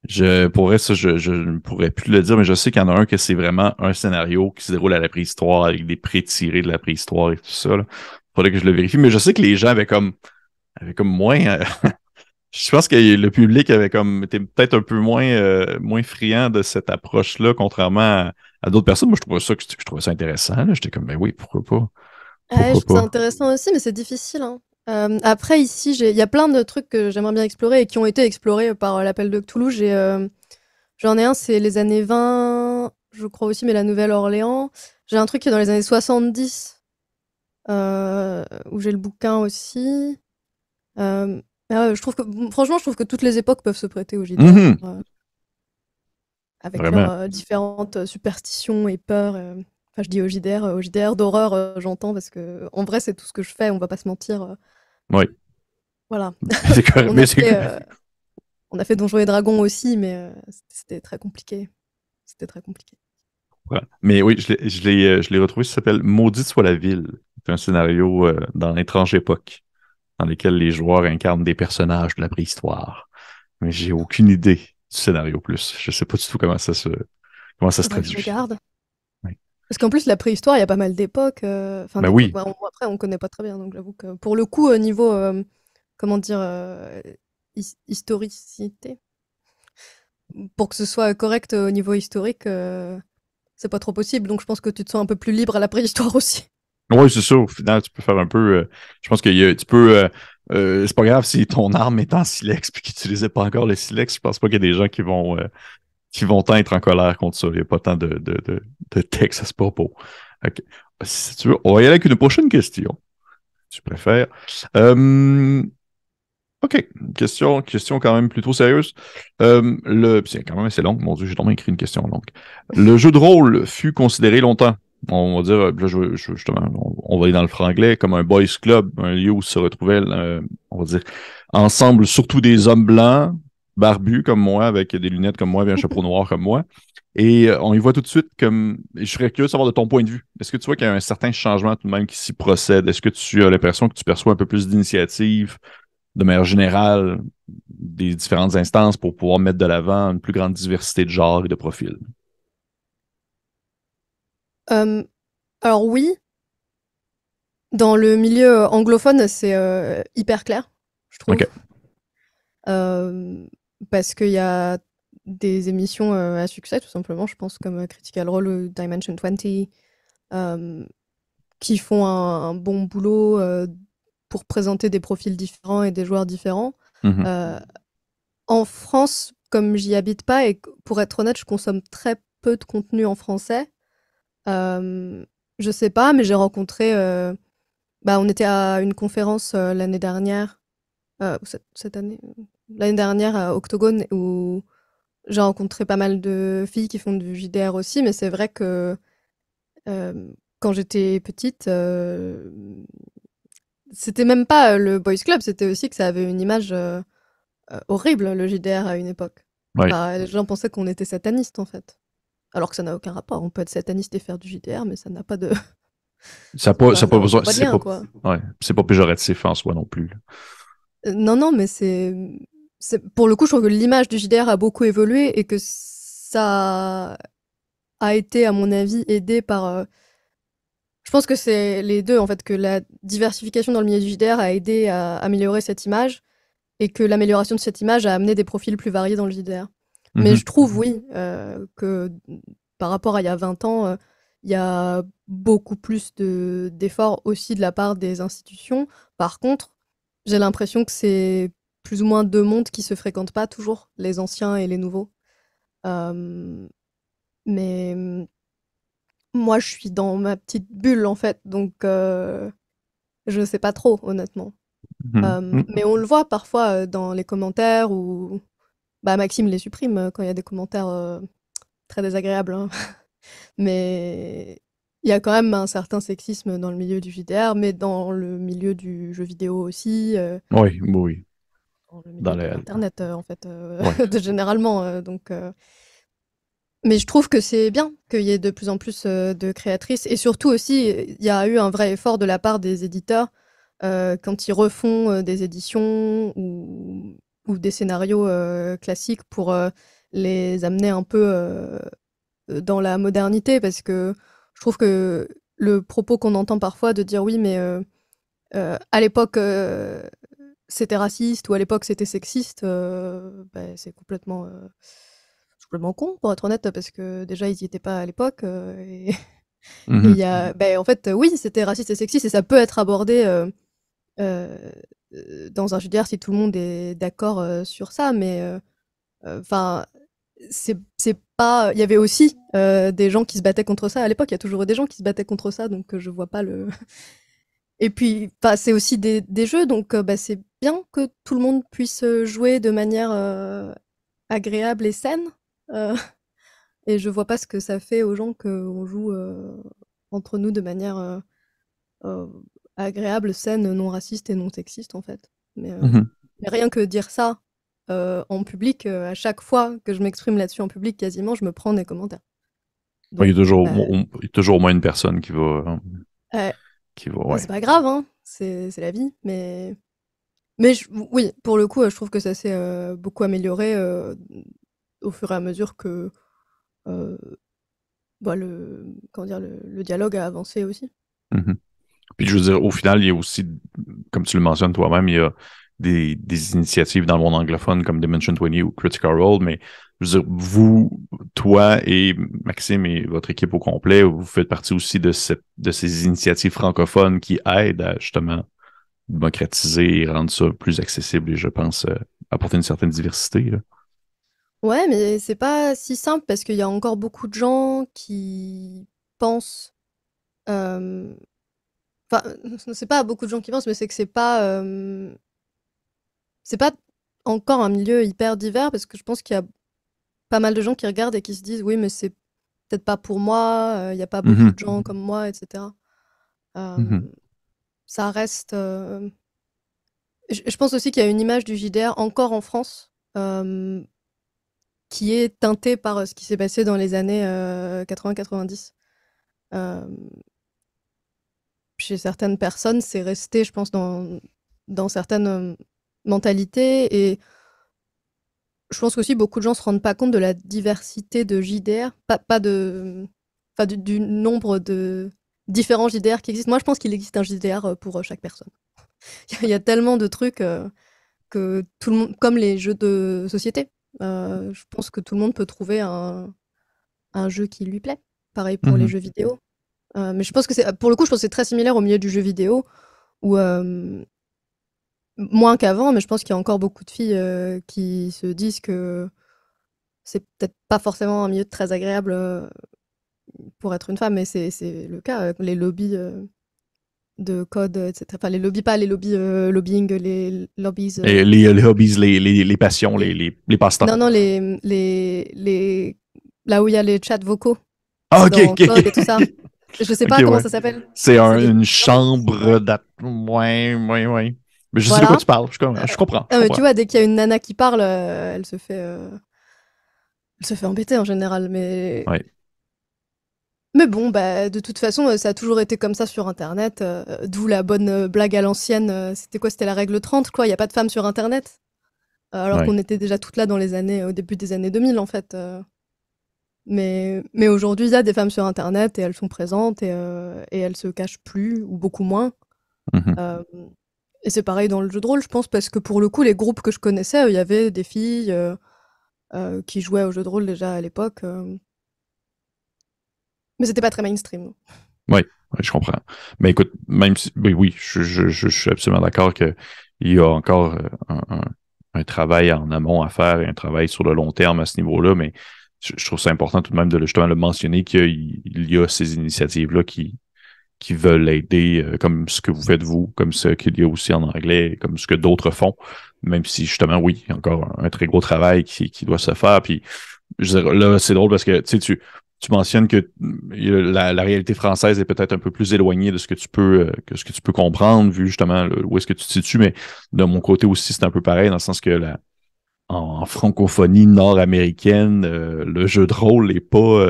je pourrais ça, je ne pourrais plus le dire, mais je sais qu'il y en a un que c'est vraiment un scénario qui se déroule à la préhistoire avec des pré-tirés de la préhistoire et tout ça. Là. Faudrait que je le vérifie. Mais je sais que les gens avaient comme moins. Je pense que le public avait comme été peut-être un peu moins friand de cette approche-là, contrairement à d'autres personnes. Moi, je trouvais ça intéressant. Là. J'étais comme, ben oui, pourquoi pas? Ouais, je Pourquoi trouve ça pas? intéressant aussi, mais c'est difficile, hein. Après, ici, il y a plein de trucs que j'aimerais bien explorer et qui ont été explorés par l'appel de Cthulhu. J'en ai un, c'est les années 20, je crois aussi, mais la Nouvelle-Orléans. J'ai un truc qui est dans les années 70, où j'ai le bouquin aussi. Mais ouais, franchement, je trouve que toutes les époques peuvent se prêter au JDR, Mhm. avec leurs Vraiment. différentes superstitions et peurs. Enfin, je dis au JDR d'horreur, j'entends, parce que en vrai, c'est tout ce que je fais, on va pas se mentir. Oui. Voilà. C'est correct. On Mais a c'est fait, on a fait Donjons et Dragons aussi, mais c'était très compliqué. C'était très compliqué. Ouais. Mais oui, je l'ai retrouvé, ça s'appelle Maudite soit la ville. C'est un scénario dans l'étrange époque, dans lequel les joueurs incarnent des personnages de la préhistoire. Mais j'ai aucune idée du scénario plus. Je sais pas du tout comment ça se Faudrait que je traduit. regarde. Ouais. Parce qu'en plus, la préhistoire, il y a pas mal d'époques. Enfin, Ben d'époques. oui. Bah, après, on connaît pas très bien, donc j'avoue que pour le coup, au niveau, comment dire, historicité, pour que ce soit correct au niveau historique, c'est pas trop possible. Donc je pense que tu te sens un peu plus libre à la préhistoire aussi. Oui, c'est ça. Au final, tu peux faire un peu. Je pense que tu peux. C'est pas grave si ton arme est en silex puis qu'ils n'utilisaient pas encore le silex. Je pense pas qu'il y a des gens qui vont tant être en colère contre ça. Il n'y a pas tant de texte à ce propos. Ok. Si tu veux, on va y aller avec une prochaine question. Si tu préfères. Euh, OK. Question quand même plutôt sérieuse. C'est quand même assez long. Mon Dieu, j'ai vraiment écrit une question longue. Le jeu de rôle fut considéré longtemps, on va dire, là, justement, on va aller dans le franglais, comme un boys club, un lieu où se retrouvaient, on va dire, ensemble, surtout des hommes blancs, barbus comme moi, avec des lunettes comme moi, et un chapeau noir comme moi. Et on y voit tout de suite comme. Je serais curieux de savoir de ton point de vue. Est-ce que tu vois qu'il y a un certain changement tout de même qui s'y procède? Est-ce que tu as l'impression que tu perçois un peu plus d'initiative? De manière générale des différentes instances pour pouvoir mettre de l'avant une plus grande diversité de genres et de profils. Euh, alors oui, dans le milieu anglophone, c'est hyper clair, je trouve. OK. Euh, Parce qu'il y a des émissions à succès, tout simplement, je pense, comme Critical Role ou Dimension 20, euh, qui font un bon boulot pour présenter des profils différents et des joueurs différents. Mhm. Euh, En France, comme j'y habite pas, et pour être honnête, je consomme très peu de contenu en français. Je sais pas, mais j'ai rencontré. Bah, on était à une conférence l'année dernière, ou cette année, l'année dernière à Octogone, où j'ai rencontré pas mal de filles qui font du JDR aussi, mais c'est vrai que quand j'étais petite, c'était même pas le boys club, c'était aussi que ça avait une image horrible, le JDR à une époque. Ouais. Enfin, les gens pensaient qu'on était sataniste en fait. Alors que ça n'a aucun rapport. On peut être sataniste et faire du JDR, mais ça n'a pas de, Ça a pas ça besoin, n'a pas de lien, quoi. ouais, c'est pas péjoratif en soi non plus, là. Non, non, mais pour le coup, je trouve que l'image du JDR a beaucoup évolué et que ça a été, à mon avis, aidé par. Je pense que c'est les deux, en fait, que la diversification dans le milieu du JDR a aidé à améliorer cette image et que l'amélioration de cette image a amené des profils plus variés dans le JDR. Mais Mhm. je trouve, oui, que par rapport à il y a 20 ans, il y a beaucoup plus d'efforts aussi de la part des institutions. Par contre, j'ai l'impression que c'est plus ou moins deux mondes qui se fréquentent pas toujours, les anciens et les nouveaux. Euh, mais moi, je suis dans ma petite bulle, en fait, donc je sais pas trop, honnêtement. Mhm. Mhm. Mais on le voit parfois dans les commentaires où bah, Maxime les supprime quand il y a des commentaires très désagréables, hein. Mais il y a quand même un certain sexisme dans le milieu du JDR, mais dans le milieu du jeu vidéo aussi, Oui, oui, dans le dans milieu de le, l'internet en fait, ouais. généralement. Mais je trouve que c'est bien qu'il y ait de plus en plus de créatrices, et surtout aussi, il y a eu un vrai effort de la part des éditeurs quand ils refont des éditions ou des scénarios classiques pour les amener un peu dans la modernité, parce que je trouve que le propos qu'on entend parfois de dire oui, mais à l'époque c'était raciste ou à l'époque c'était sexiste, bah, c'est complètement con pour être honnête, parce que déjà ils y étaient pas à l'époque et il Mhm. y a, bah, en fait oui, c'était raciste et sexiste et ça peut être abordé euh, dans un JDR si tout le monde est d'accord sur ça, mais enfin c'est pas. Il y avait aussi des gens qui se battaient contre ça à l'époque. Il y a toujours eu des gens qui se battaient contre ça, donc je vois pas le. Et puis, bah, c'est aussi des jeux, donc bah, c'est bien que tout le monde puisse jouer de manière agréable et saine. Euh, et je vois pas ce que ça fait aux gens qu'on joue entre nous de manière euh, agréable, saine, non raciste et non sexiste en fait. Mhm. Mais rien que dire ça en public, à chaque fois que je m'exprime là-dessus en public, quasiment, je me prends des commentaires. Ouais, Donc, bah, il y a toujours au moins une personne ouais, bah, ouais. c'est pas grave, hein, c'est la vie. Mais oui, pour le coup, je trouve que ça s'est beaucoup amélioré au fur et à mesure que euh, bah, comment dire, le dialogue a avancé aussi. Mhm. Puis je veux dire, au final, il y a aussi, comme tu le mentionnes toi-même, il y a des initiatives dans le monde anglophone comme Dimension 20 ou Critical Role, mais je veux dire, vous, toi et Maxime et votre équipe au complet, vous faites partie aussi de ces initiatives francophones qui aident à justement démocratiser et rendre ça plus accessible et je pense apporter une certaine diversité, là. Ouais, mais c'est pas si simple parce qu'il y a encore beaucoup de gens qui pensent. euh, Enfin, c'est pas beaucoup de gens qui pensent, mais c'est que c'est pas encore un milieu hyper divers parce que je pense qu'il y a pas mal de gens qui regardent et qui se disent oui, mais c'est peut-être pas pour moi, il y a pas beaucoup Mhm. de gens comme moi, etc. Euh, Mhm. Ça reste. Je pense aussi qu'il y a une image du JDR encore en France qui est teintée par ce qui s'est passé dans les années 80-90. Euh, Chez certaines personnes, c'est resté, je pense, dans certaines mentalités. Et je pense qu'aussi beaucoup de gens se rendent pas compte de la diversité de JDR, pas de, enfin, du nombre de différents JDR qui existent. Moi, je pense qu'il existe un JDR pour chaque personne. Il y a tellement de trucs que tout le monde, comme les jeux de société, je pense que tout le monde peut trouver un jeu qui lui plaît. Pareil pour les Mhm. jeux vidéo. Mais je pense que pour le coup, je pense que c'est très similaire au milieu du jeu vidéo où moins qu'avant, mais je pense qu'il y a encore beaucoup de filles qui se disent que c'est peut-être pas forcément un milieu très agréable pour être une femme, mais c'est le cas. Les lobbies de code, etc. Enfin, les lobbies, pas les lobbies lobbying, les lobbies. Et les hobbies, les passions, Les- les passe-temps. Non, non, là où il y a les chats vocaux Ah, ok, dans ok, Code et tout ok. ça. Je sais Ok, pas comment ouais. ça s'appelle. C'est C'est des une lobbies, chambre ouais. d'at... Ouais, ouais, ouais. Mais je sais de quoi Voilà. tu parles. Je comprends, je Ah, mais tu comprends. vois, dès qu'il y a une nana qui parle, elle se fait embêter en général. Ouais, Mais bon, bah, de toute façon, ça a toujours été comme ça sur Internet. D'où la bonne blague à l'ancienne. C'était quoi? C'était la règle 30, quoi. Il n'y a pas de femmes sur Internet. Alors ouais. qu'on était déjà toutes là au début des années 2000, en fait. Mais aujourd'hui, il y a des femmes sur Internet et elles sont présentes et elles se cachent plus ou beaucoup moins. Mhm. Euh, et c'est pareil dans le jeu de rôle, je pense, parce que pour le coup, les groupes que je connaissais, il y avait des filles qui jouaient au jeu de rôle déjà à l'époque. Mais c'était pas très mainstream. Ouais, ouais, je comprends. Mais écoute, même si, oui, oui, je suis absolument d'accord qu'il y a encore un travail en amont à faire et un travail sur le long terme à ce niveau-là, mais je trouve ça important tout de même de justement le mentionner qu'il y a ces initiatives-là qui veulent aider, comme ce que vous faites vous, comme ce qu'il y a aussi en anglais, comme ce que d'autres font, même si justement, oui, il y a encore un très gros travail qui doit se faire. Puis, je veux dire, là, c'est drôle parce que tu mentionnes que la réalité française est peut-être un peu plus éloignée de ce que que ce que tu peux comprendre, vu justement où est-ce que tu te situes, mais de mon côté aussi, c'est un peu pareil, dans le sens que en francophonie nord-américaine, le jeu de rôle n'est pas,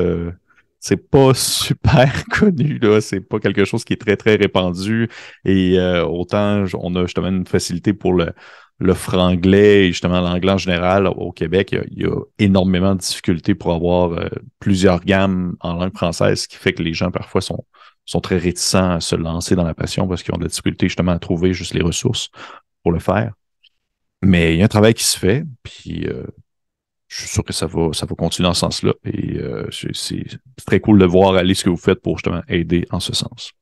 c'est pas super connu, là. C'est pas quelque chose qui est très, très répandu. Et autant on a justement une facilité pour le franglais et justement l'anglais en général au Québec, il y a énormément de difficultés pour avoir plusieurs gammes en langue française, ce qui fait que les gens parfois sont très réticents à se lancer dans la passion parce qu'ils ont de la difficulté justement à trouver juste les ressources pour le faire. Mais il y a un travail qui se fait, puis je suis sûr que ça va continuer dans ce sens-là. Et c'est très cool de voir aller ce que vous faites pour justement aider en ce sens.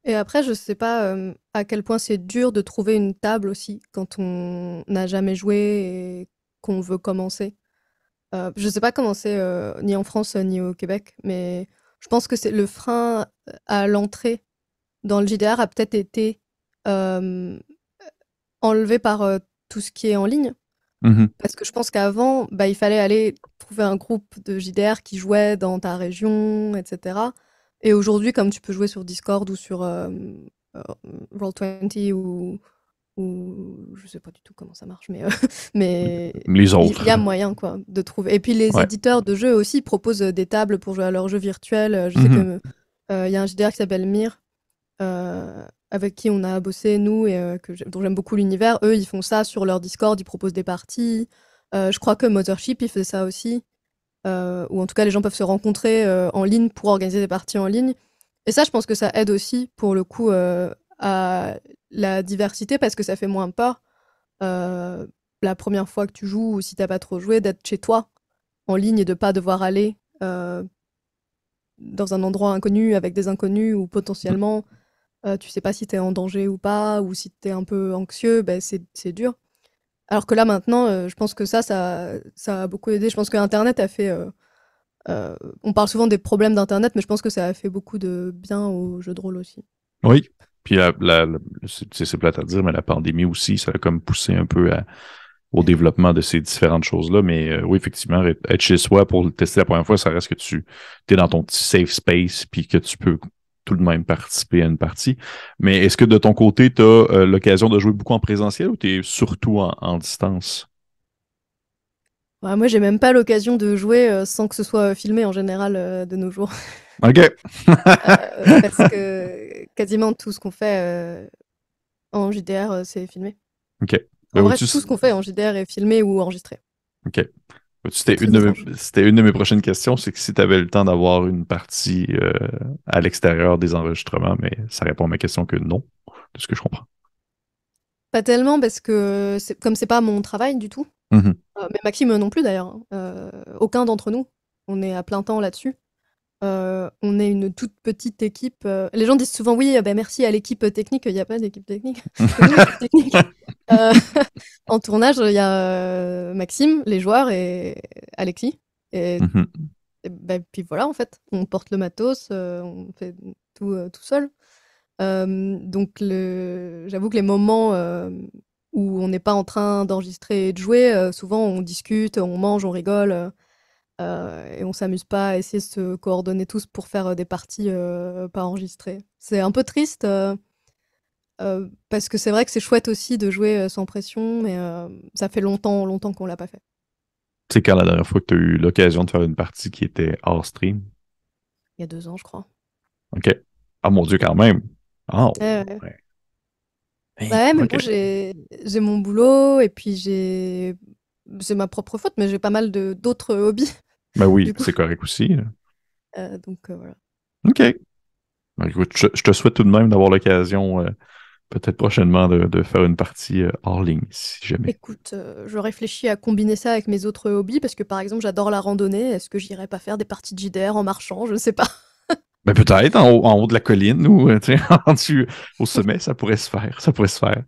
Et après, je sais pas à quel point c'est dur de trouver une table aussi quand on n'a jamais joué et qu'on veut commencer. Je sais pas comment c'est ni en France ni au Québec, mais je pense que c'est le frein à l'entrée dans le JDR a peut-être été euh, enlevé par tout ce qui est en ligne. Mhm, Parce que je pense qu'avant, bah, il fallait aller trouver un groupe de JDR qui jouait dans ta région, etc. Et aujourd'hui, comme tu peux jouer sur Discord ou sur Roll20 ou ou je sais pas du tout comment ça marche, mais mais Les il autres. y a moyen quoi de trouver. Et puis les Ouais. éditeurs de jeux aussi proposent des tables pour jouer à leurs jeux virtuels. Je sais Mhm. que il y a un JDR qui s'appelle Mir, avec qui on a bossé nous et dont j'aime beaucoup l'univers. Eux, ils font ça sur leur Discord, ils proposent des parties. Je crois que Mothership, il fait ça aussi. Ou en tout cas, les gens peuvent se rencontrer en ligne pour organiser des parties en ligne. Et ça, je pense que ça aide aussi, pour le coup, à la diversité, parce que ça fait moins peur. euh, la première fois que tu joues, ou si t'as pas trop joué, d'être chez toi, en ligne, et de pas devoir aller dans un endroit inconnu, avec des inconnus, ou potentiellement, tu sais pas si t'es en danger ou pas, ou si t'es un peu anxieux, ben c'est dur. Alors que là, maintenant, je pense que ça a beaucoup aidé. Je pense que Internet a fait... on parle souvent des problèmes d'Internet, mais je pense que ça a fait beaucoup de bien aux jeux de rôle aussi. Oui. Puis c'est plate à dire, mais la pandémie aussi, ça a comme poussé un peu au Ouais. développement de ces différentes choses-là. Mais oui, effectivement, être chez soi pour le tester la première fois, ça reste que tu es dans ton petit safe space puis que tu peux tout de même participer à une partie. Mais est-ce que de ton côté, tu as l'occasion de jouer beaucoup en présentiel ou tu es surtout en distance? Ouais, moi, j'ai même pas l'occasion de jouer sans que ce soit filmé en général de nos jours. OK. Parce que quasiment tout ce qu'on fait en JDR, c'est filmé. OK. Ben, En vrai, vois-tu, tout ce qu'on fait en JDR est filmé ou enregistré. OK. C'est très étrange. C'était une de mes prochaines questions, c'est que si tu avais le temps d'avoir une partie à l'extérieur des enregistrements, mais ça répond à ma question que non, de ce que je comprends. Pas tellement parce que comme c'est pas mon travail du tout, Mhm. mais Maxime non plus d'ailleurs, hein. Aucun d'entre nous, on est à plein temps là-dessus. On est une toute petite équipe. Les gens disent souvent oui, ben merci à l'équipe technique. Il n'y a pas d'équipe technique. C'est nous l'équipe technique. Euh, En tournage, il y a Maxime, les joueurs et Alexis. Mhm. Et ben, puis voilà, en fait, on porte le matos, on fait tout seul. Donc j'avoue que les moments où on n'est pas en train d'enregistrer et de jouer, souvent on discute, on mange, on rigole. Et on s'amuse pas à essayer de se coordonner tous pour faire des parties pas enregistrées. C'est un peu triste parce que c'est vrai que c'est chouette aussi de jouer sans pression, mais ça fait longtemps, longtemps qu'on l'a pas fait. C'est quand la dernière fois que tu as eu l'occasion de faire une partie qui était hors stream? Il y a 2 ans, je crois. OK. Ah mon Dieu, quand même. Ah, Ouais, ouais. ouais. Hein, Ouais, mais OK. bon, j'ai mon boulot et puis c'est ma propre faute, mais j'ai pas mal de d'autres hobbies Ben oui, du coup. c'est correct aussi, là. Donc voilà. OK. Ben, écoute, je te souhaite tout de même d'avoir l'occasion, peut-être prochainement, de faire une partie hors ligne, si jamais. Écoute, je réfléchis à combiner ça avec mes autres hobbies parce que par exemple, j'adore la randonnée. Est-ce que j'irais pas faire des parties de JDR en marchant? Je ne sais pas. Ben peut-être en haut de la colline ou tu sais, au sommet, ça pourrait se faire. Ça pourrait se faire.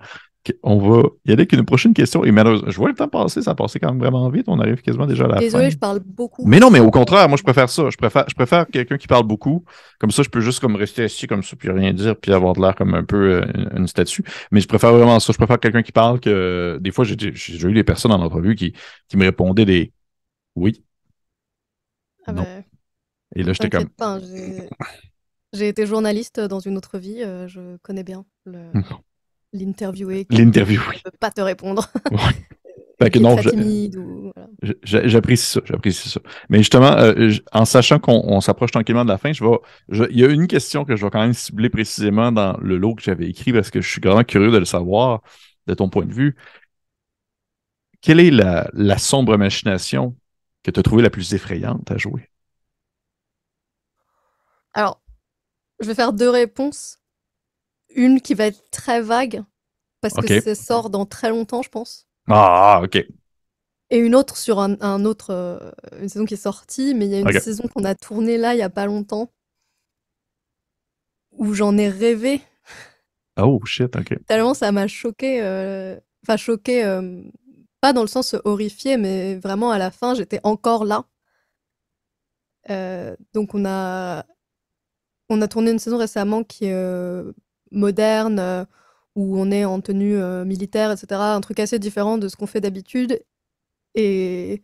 OK, on va y aller avec une prochaine question. Et malheureusement, je vois le temps passer, ça a passé quand même vraiment vite. On arrive quasiment déjà à la fin. Désolée, je parle beaucoup. Mais non, mais au contraire, moi je préfère ça. Je préfère quelqu'un qui parle beaucoup. Comme ça, je peux juste comme rester assis comme ça, puis rien dire, puis avoir de l'air comme un peu une statue. Mais je préfère vraiment ça. Je préfère quelqu'un qui parle que des fois, j'ai eu des personnes en entrevue qui me répondaient des oui, Ah non. bah, Et là, j'étais comme t'inquiète pas, hein, j'ai été journaliste dans une autre vie, je connais bien l'interviewé l'interview, qui oui. ne veut pas te répondre, Ouais. Fait que qui est non, très timide ou voilà. j'apprécie ça, j'apprécie ça. Mais justement, en sachant qu'on s'approche tranquillement de la fin, il y a une question que je vais quand même cibler précisément dans le lot que j'avais écrit parce que je suis vraiment curieux de le savoir, de ton point de vue. Quelle est la sombre machination que tu as trouvée la plus effrayante à jouer? Alors, je vais faire 2 réponses. Une qui va être très vague parce que OK. ça sort dans très longtemps, je pense, Ah, OK. et une autre sur un autre, une saison qui est sortie, mais il y a une OK. saison qu'on a tournée là, il y a pas longtemps, où j'en ai rêvé Oh, shit, OK. tellement ça m'a choquée, enfin choquée, pas dans le sens horrifié, mais vraiment à la fin, j'étais encore là. Donc on a tourné une saison récemment qui est moderne, où on est en tenue militaire, etc. Un truc assez différent de ce qu'on fait d'habitude et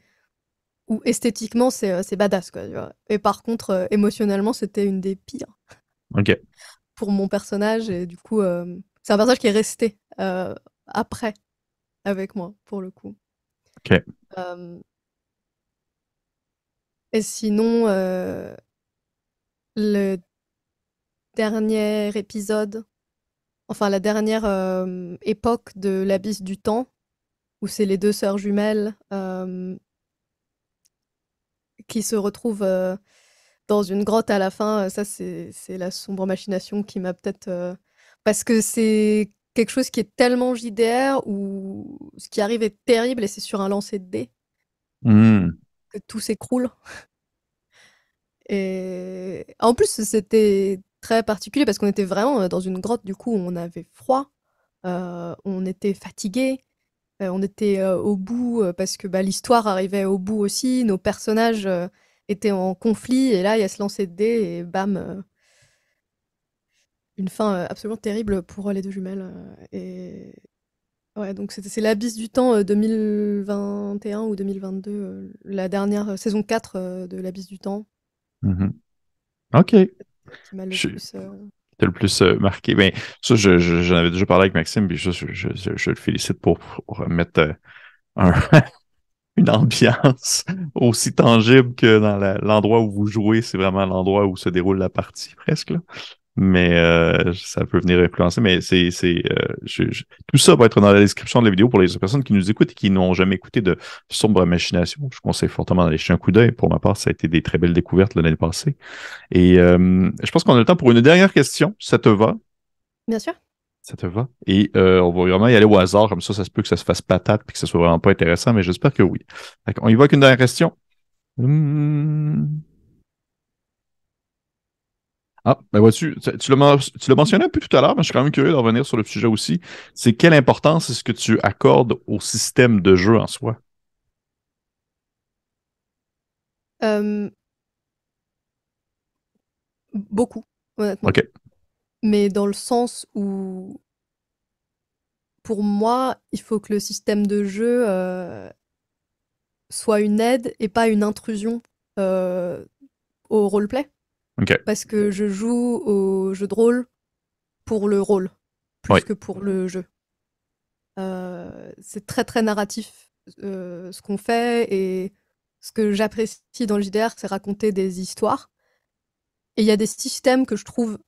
où esthétiquement c'est badass quoi, tu vois. Et par contre, émotionnellement, c'était une des pires OK. pour mon personnage et du coup, c'est un personnage qui est resté. après avec moi, pour le coup. OK. Hem et sinon, le dernier épisode, enfin la dernière, époque de l'Abysse du Temps, où c'est les 2 sœurs jumelles, qui se retrouvent, dans une grotte à la fin, ça c'est la sombre machination qui m'a peut-être, parce que c'est quelque chose qui est tellement JDR où ce qui arrive est terrible et c'est sur un lancer de dés Hmm. que tout s'écroule. Et en plus, c'était très particulier parce qu'on était vraiment dans une grotte, du coup, on avait froid, on était fatigué, on était au bout parce que bah, l'histoire arrivait au bout aussi, nos personnages étaient en conflit, et là, il y a ce lancer de dés, et bam, une fin absolument terrible pour les deux jumelles. Et ouais, donc c'est l'Abysse du Temps 2021 ou 2022, la dernière saison 4 de l'Abysse du Temps, Mhm. OK. qui m'a le Je, plus. t'as le plus marqué. Ben, ça, j'en avais déjà parlé avec Maxime, puis ça, je le félicite pour mettre un, une ambiance aussi tangible que dans l'endroit où vous jouez. C'est vraiment l'endroit où se déroule la partie, presque, là. Mais ça peut venir influencer. Mais tout ça va être dans la description de la vidéo pour les personnes qui nous écoutent et qui n'ont jamais écouté de Sombre Machination. Je conseille fortement d'aller jeter un coup d'œil. Pour ma part, ça a été des très belles découvertes l'année passée. Et je pense qu'on a le temps pour une dernière question. Ça te va? Bien sûr. Ça te va? Et on va vraiment y aller au hasard, comme ça se peut que ça se fasse patate et que ça soit vraiment pas intéressant, mais j'espère que oui. On y va avec une dernière question. Hmm. Ah, ben vois-tu, tu l'as mentionné un peu tout à l'heure, mais je suis quand même curieux de revenir sur le sujet aussi. C'est quelle importance est-ce que tu accordes au système de jeu en soi? Euh, Beaucoup, honnêtement. OK. Mais dans le sens où, pour moi, il faut que le système de jeu soit une aide et pas une intrusion euh, au roleplay. OK. Parce que je joue au jeu de rôle pour le rôle, Oui. plus que pour le jeu. C'est très très narratif ce qu'on fait, et ce que j'apprécie dans le JDR, c'est raconter des histoires. Et il y a des systèmes que je trouve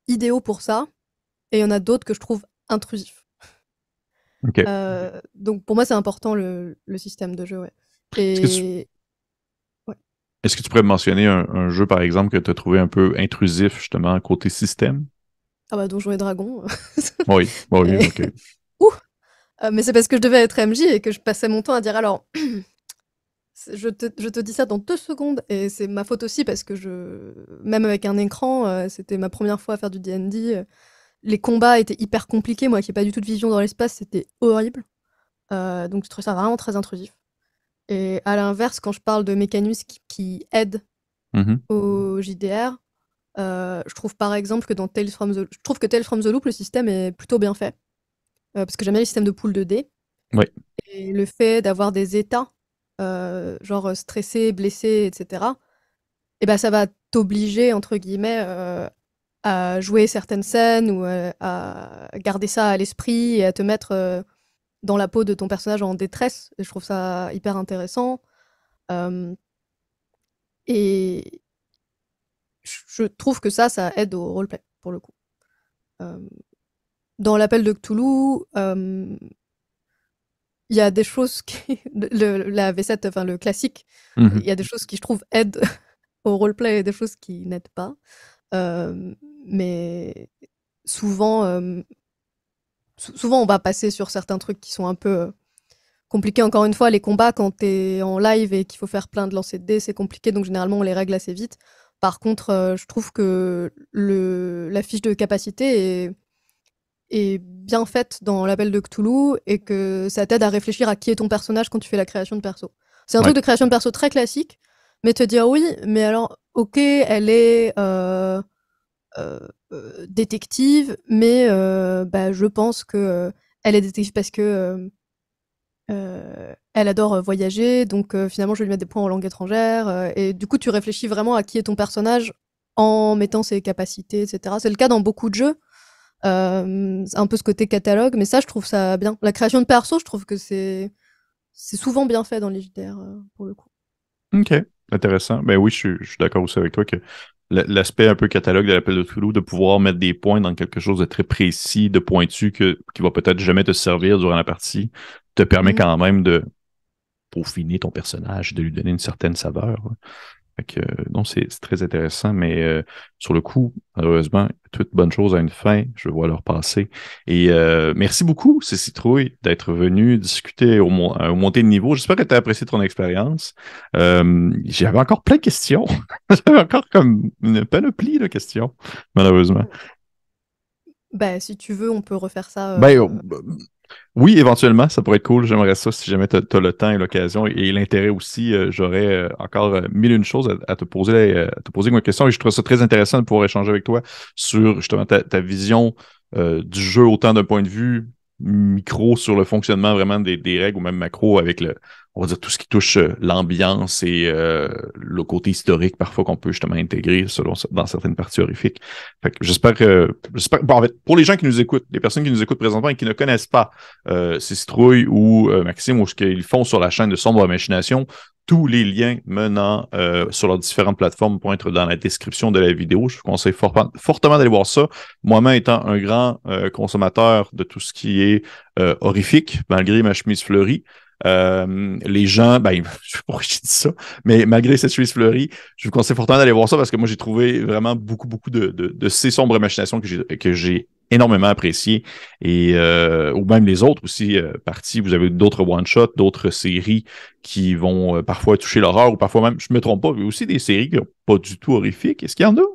idéaux pour ça, et il y en a d'autres que je trouve intrusifs. OK. Donc pour moi, c'est important le système de jeu, ouais. Est-ce que tu, Et ouais. est-ce que tu pourrais me mentionner un jeu, par exemple, que tu as trouvé un peu intrusif, justement, côté système? Ah bah Donjons et Dragons. Oui. Oui, Et... OK. Ouh. Mais c'est parce que je devais être MJ et que je passais mon temps à dire alors, je te dis ça dans 2 secondes, et c'est ma faute aussi parce que même avec un écran, c'était ma première fois à faire du D&D. Les combats étaient hyper compliqués, moi qui n'ai pas du tout de vision dans l'espace, c'était horrible. Donc je trouvais ça vraiment très intrusif. Et à l'inverse, quand je parle de mécanismes qui aident Mhm. au JDR, je trouve par exemple que dans Tales from the... Je trouve que Tales from the Loop, le système est plutôt bien fait. Parce que j'aime bien les systèmes de pool de dés. Oui. Et le fait d'avoir des états, genre stressé, blessé, etc., et ben ça va t'obliger, entre guillemets, à jouer certaines scènes, ou à garder ça à l'esprit et à te mettre dans la peau de ton personnage en détresse. Et je trouve ça hyper intéressant. Euh, et je trouve que ça aide au roleplay, pour le coup. Euh, dans l'appel de Cthulhu, il y a des choses qui... la V7, enfin le classique, il Mhm. y a des choses qui, je trouve, aident au roleplay et des choses qui n'aident pas. Mais souvent, souvent, on va passer sur certains trucs qui sont un peu compliqués. Encore une fois, les combats, quand t'es en live et qu'il faut faire plein de lancers de dés, c'est compliqué, donc généralement, on les règle assez vite. Par contre, je trouve que la fiche de capacité est bien faite dans l'appel de Cthulhu, et que ça t'aide à réfléchir à qui est ton personnage quand tu fais la création de perso. C'est un Ouais. truc de création de perso très classique, mais te dire oui, mais alors, ok, elle est euh, détective, mais bah, je pense que elle est détective parce que elle adore voyager, donc finalement je vais lui mettre des points en langue étrangère, et du coup tu réfléchis vraiment à qui est ton personnage en mettant ses capacités, etc. C'est le cas dans beaucoup de jeux. Un peu ce côté catalogue, mais ça, je trouve ça bien. La création de perso, je trouve que c'est souvent bien fait dans les JDR, pour le coup. OK. Intéressant. Ben oui, je suis d'accord aussi avec toi que l'aspect un peu catalogue de l'appel de Cthulhu, de pouvoir mettre des points dans quelque chose de très précis, de pointu, qui va peut-être jamais te servir durant la partie, te permet Mmh. quand même de peaufiner ton personnage, de lui donner une certaine saveur. Fait que, non, c'est très intéressant, mais sur le coup, malheureusement, toute bonne chose a une fin. Je vois leur passer. Et merci beaucoup, Cécitrouille, d'être venu discuter au montée de niveau. J'espère que tu as apprécié ton expérience. J'avais encore plein de questions. J'avais encore comme une panoplie de questions, malheureusement. Bah, si tu veux, on peut refaire ça, Ben, oui, éventuellement, ça pourrait être cool. J'aimerais ça si jamais tu as le temps et l'occasion et l'intérêt aussi. J'aurais encore mille et une choses à te poser comme question et je trouve ça très intéressant de pouvoir échanger avec toi sur justement ta vision du jeu, autant d'un point de vue micro sur le fonctionnement vraiment des règles ou même macro avec on va dire tout ce qui touche l'ambiance et le côté historique parfois qu'on peut justement intégrer dans certaines parties horrifiques. Fait que bon, en fait, pour les gens qui nous écoutent, les personnes qui nous écoutent présentement et qui ne connaissent pas Citrouille ou Maxime ou ce qu'ils font sur la chaîne de Sombre Machination, tous les liens menant sur leurs différentes plateformes vont être dans la description de la vidéo. Je vous conseille fortement d'aller voir ça. Moi-même étant un grand consommateur de tout ce qui est horrifique, malgré ma chemise fleurie, les gens, ben, je sais pas pourquoi je dis ça, mais malgré cette chemise fleurie, je vous conseille fortement d'aller voir ça parce que moi, j'ai trouvé vraiment beaucoup de ces sombres machinations que j'ai énormément apprécié et ou même les autres aussi parties. Vous avez d'autres one-shots, d'autres séries qui vont parfois toucher l'horreur ou parfois même, je me trompe pas, mais aussi des séries qui sont pas du tout horrifiques. Est-ce qu'il y en a?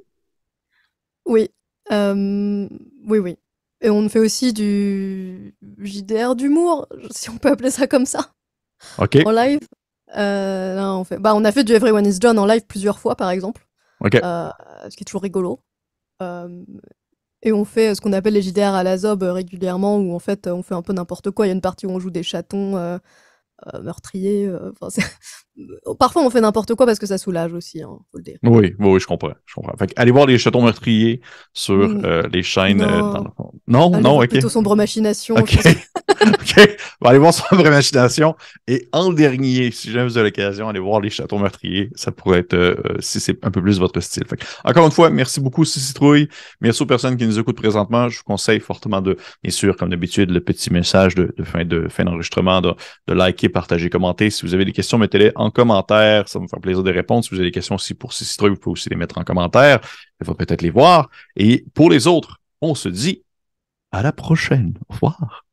Oui, oui, oui, et on fait aussi du JDR d'humour, si on peut appeler ça comme ça, OK, en live. Là, on a fait du Everyone is John en live plusieurs fois, par exemple, OK. ce qui est toujours rigolo. Hem Et on fait ce qu'on appelle les JDR à la zob régulièrement, où en fait on fait un peu n'importe quoi. Il y a une partie où on joue des chatons meurtriers. Parfois on fait n'importe quoi parce que ça soulage aussi, hein, faut le dire. Oui, oui, oui, je comprends. Je comprends. Fait que allez voir les chatons meurtriers sur Mm. les chaînes dans Non, le fond. Non, allez non, voir OK. plutôt Sombre Machination. Je OK. pense que OK. Bon, allez voir son vraie machination. Et en dernier, si jamais vous avez l'occasion, allez voir les chatons meurtriers. Ça pourrait être, si c'est un peu plus votre style. Fait que, encore une fois, merci beaucoup, Citrouille. Merci aux personnes qui nous écoutent présentement. Je vous conseille fortement bien sûr, comme d'habitude, le petit message de fin d'enregistrement, de liker, partager, commenter. Si vous avez des questions, mettez-les en commentaire. Ça va me faire plaisir de répondre. Si vous avez des questions aussi pour Citrouille, vous pouvez aussi les mettre en commentaire. Il va peut-être les voir. Et pour les autres, on se dit à la prochaine. Au revoir.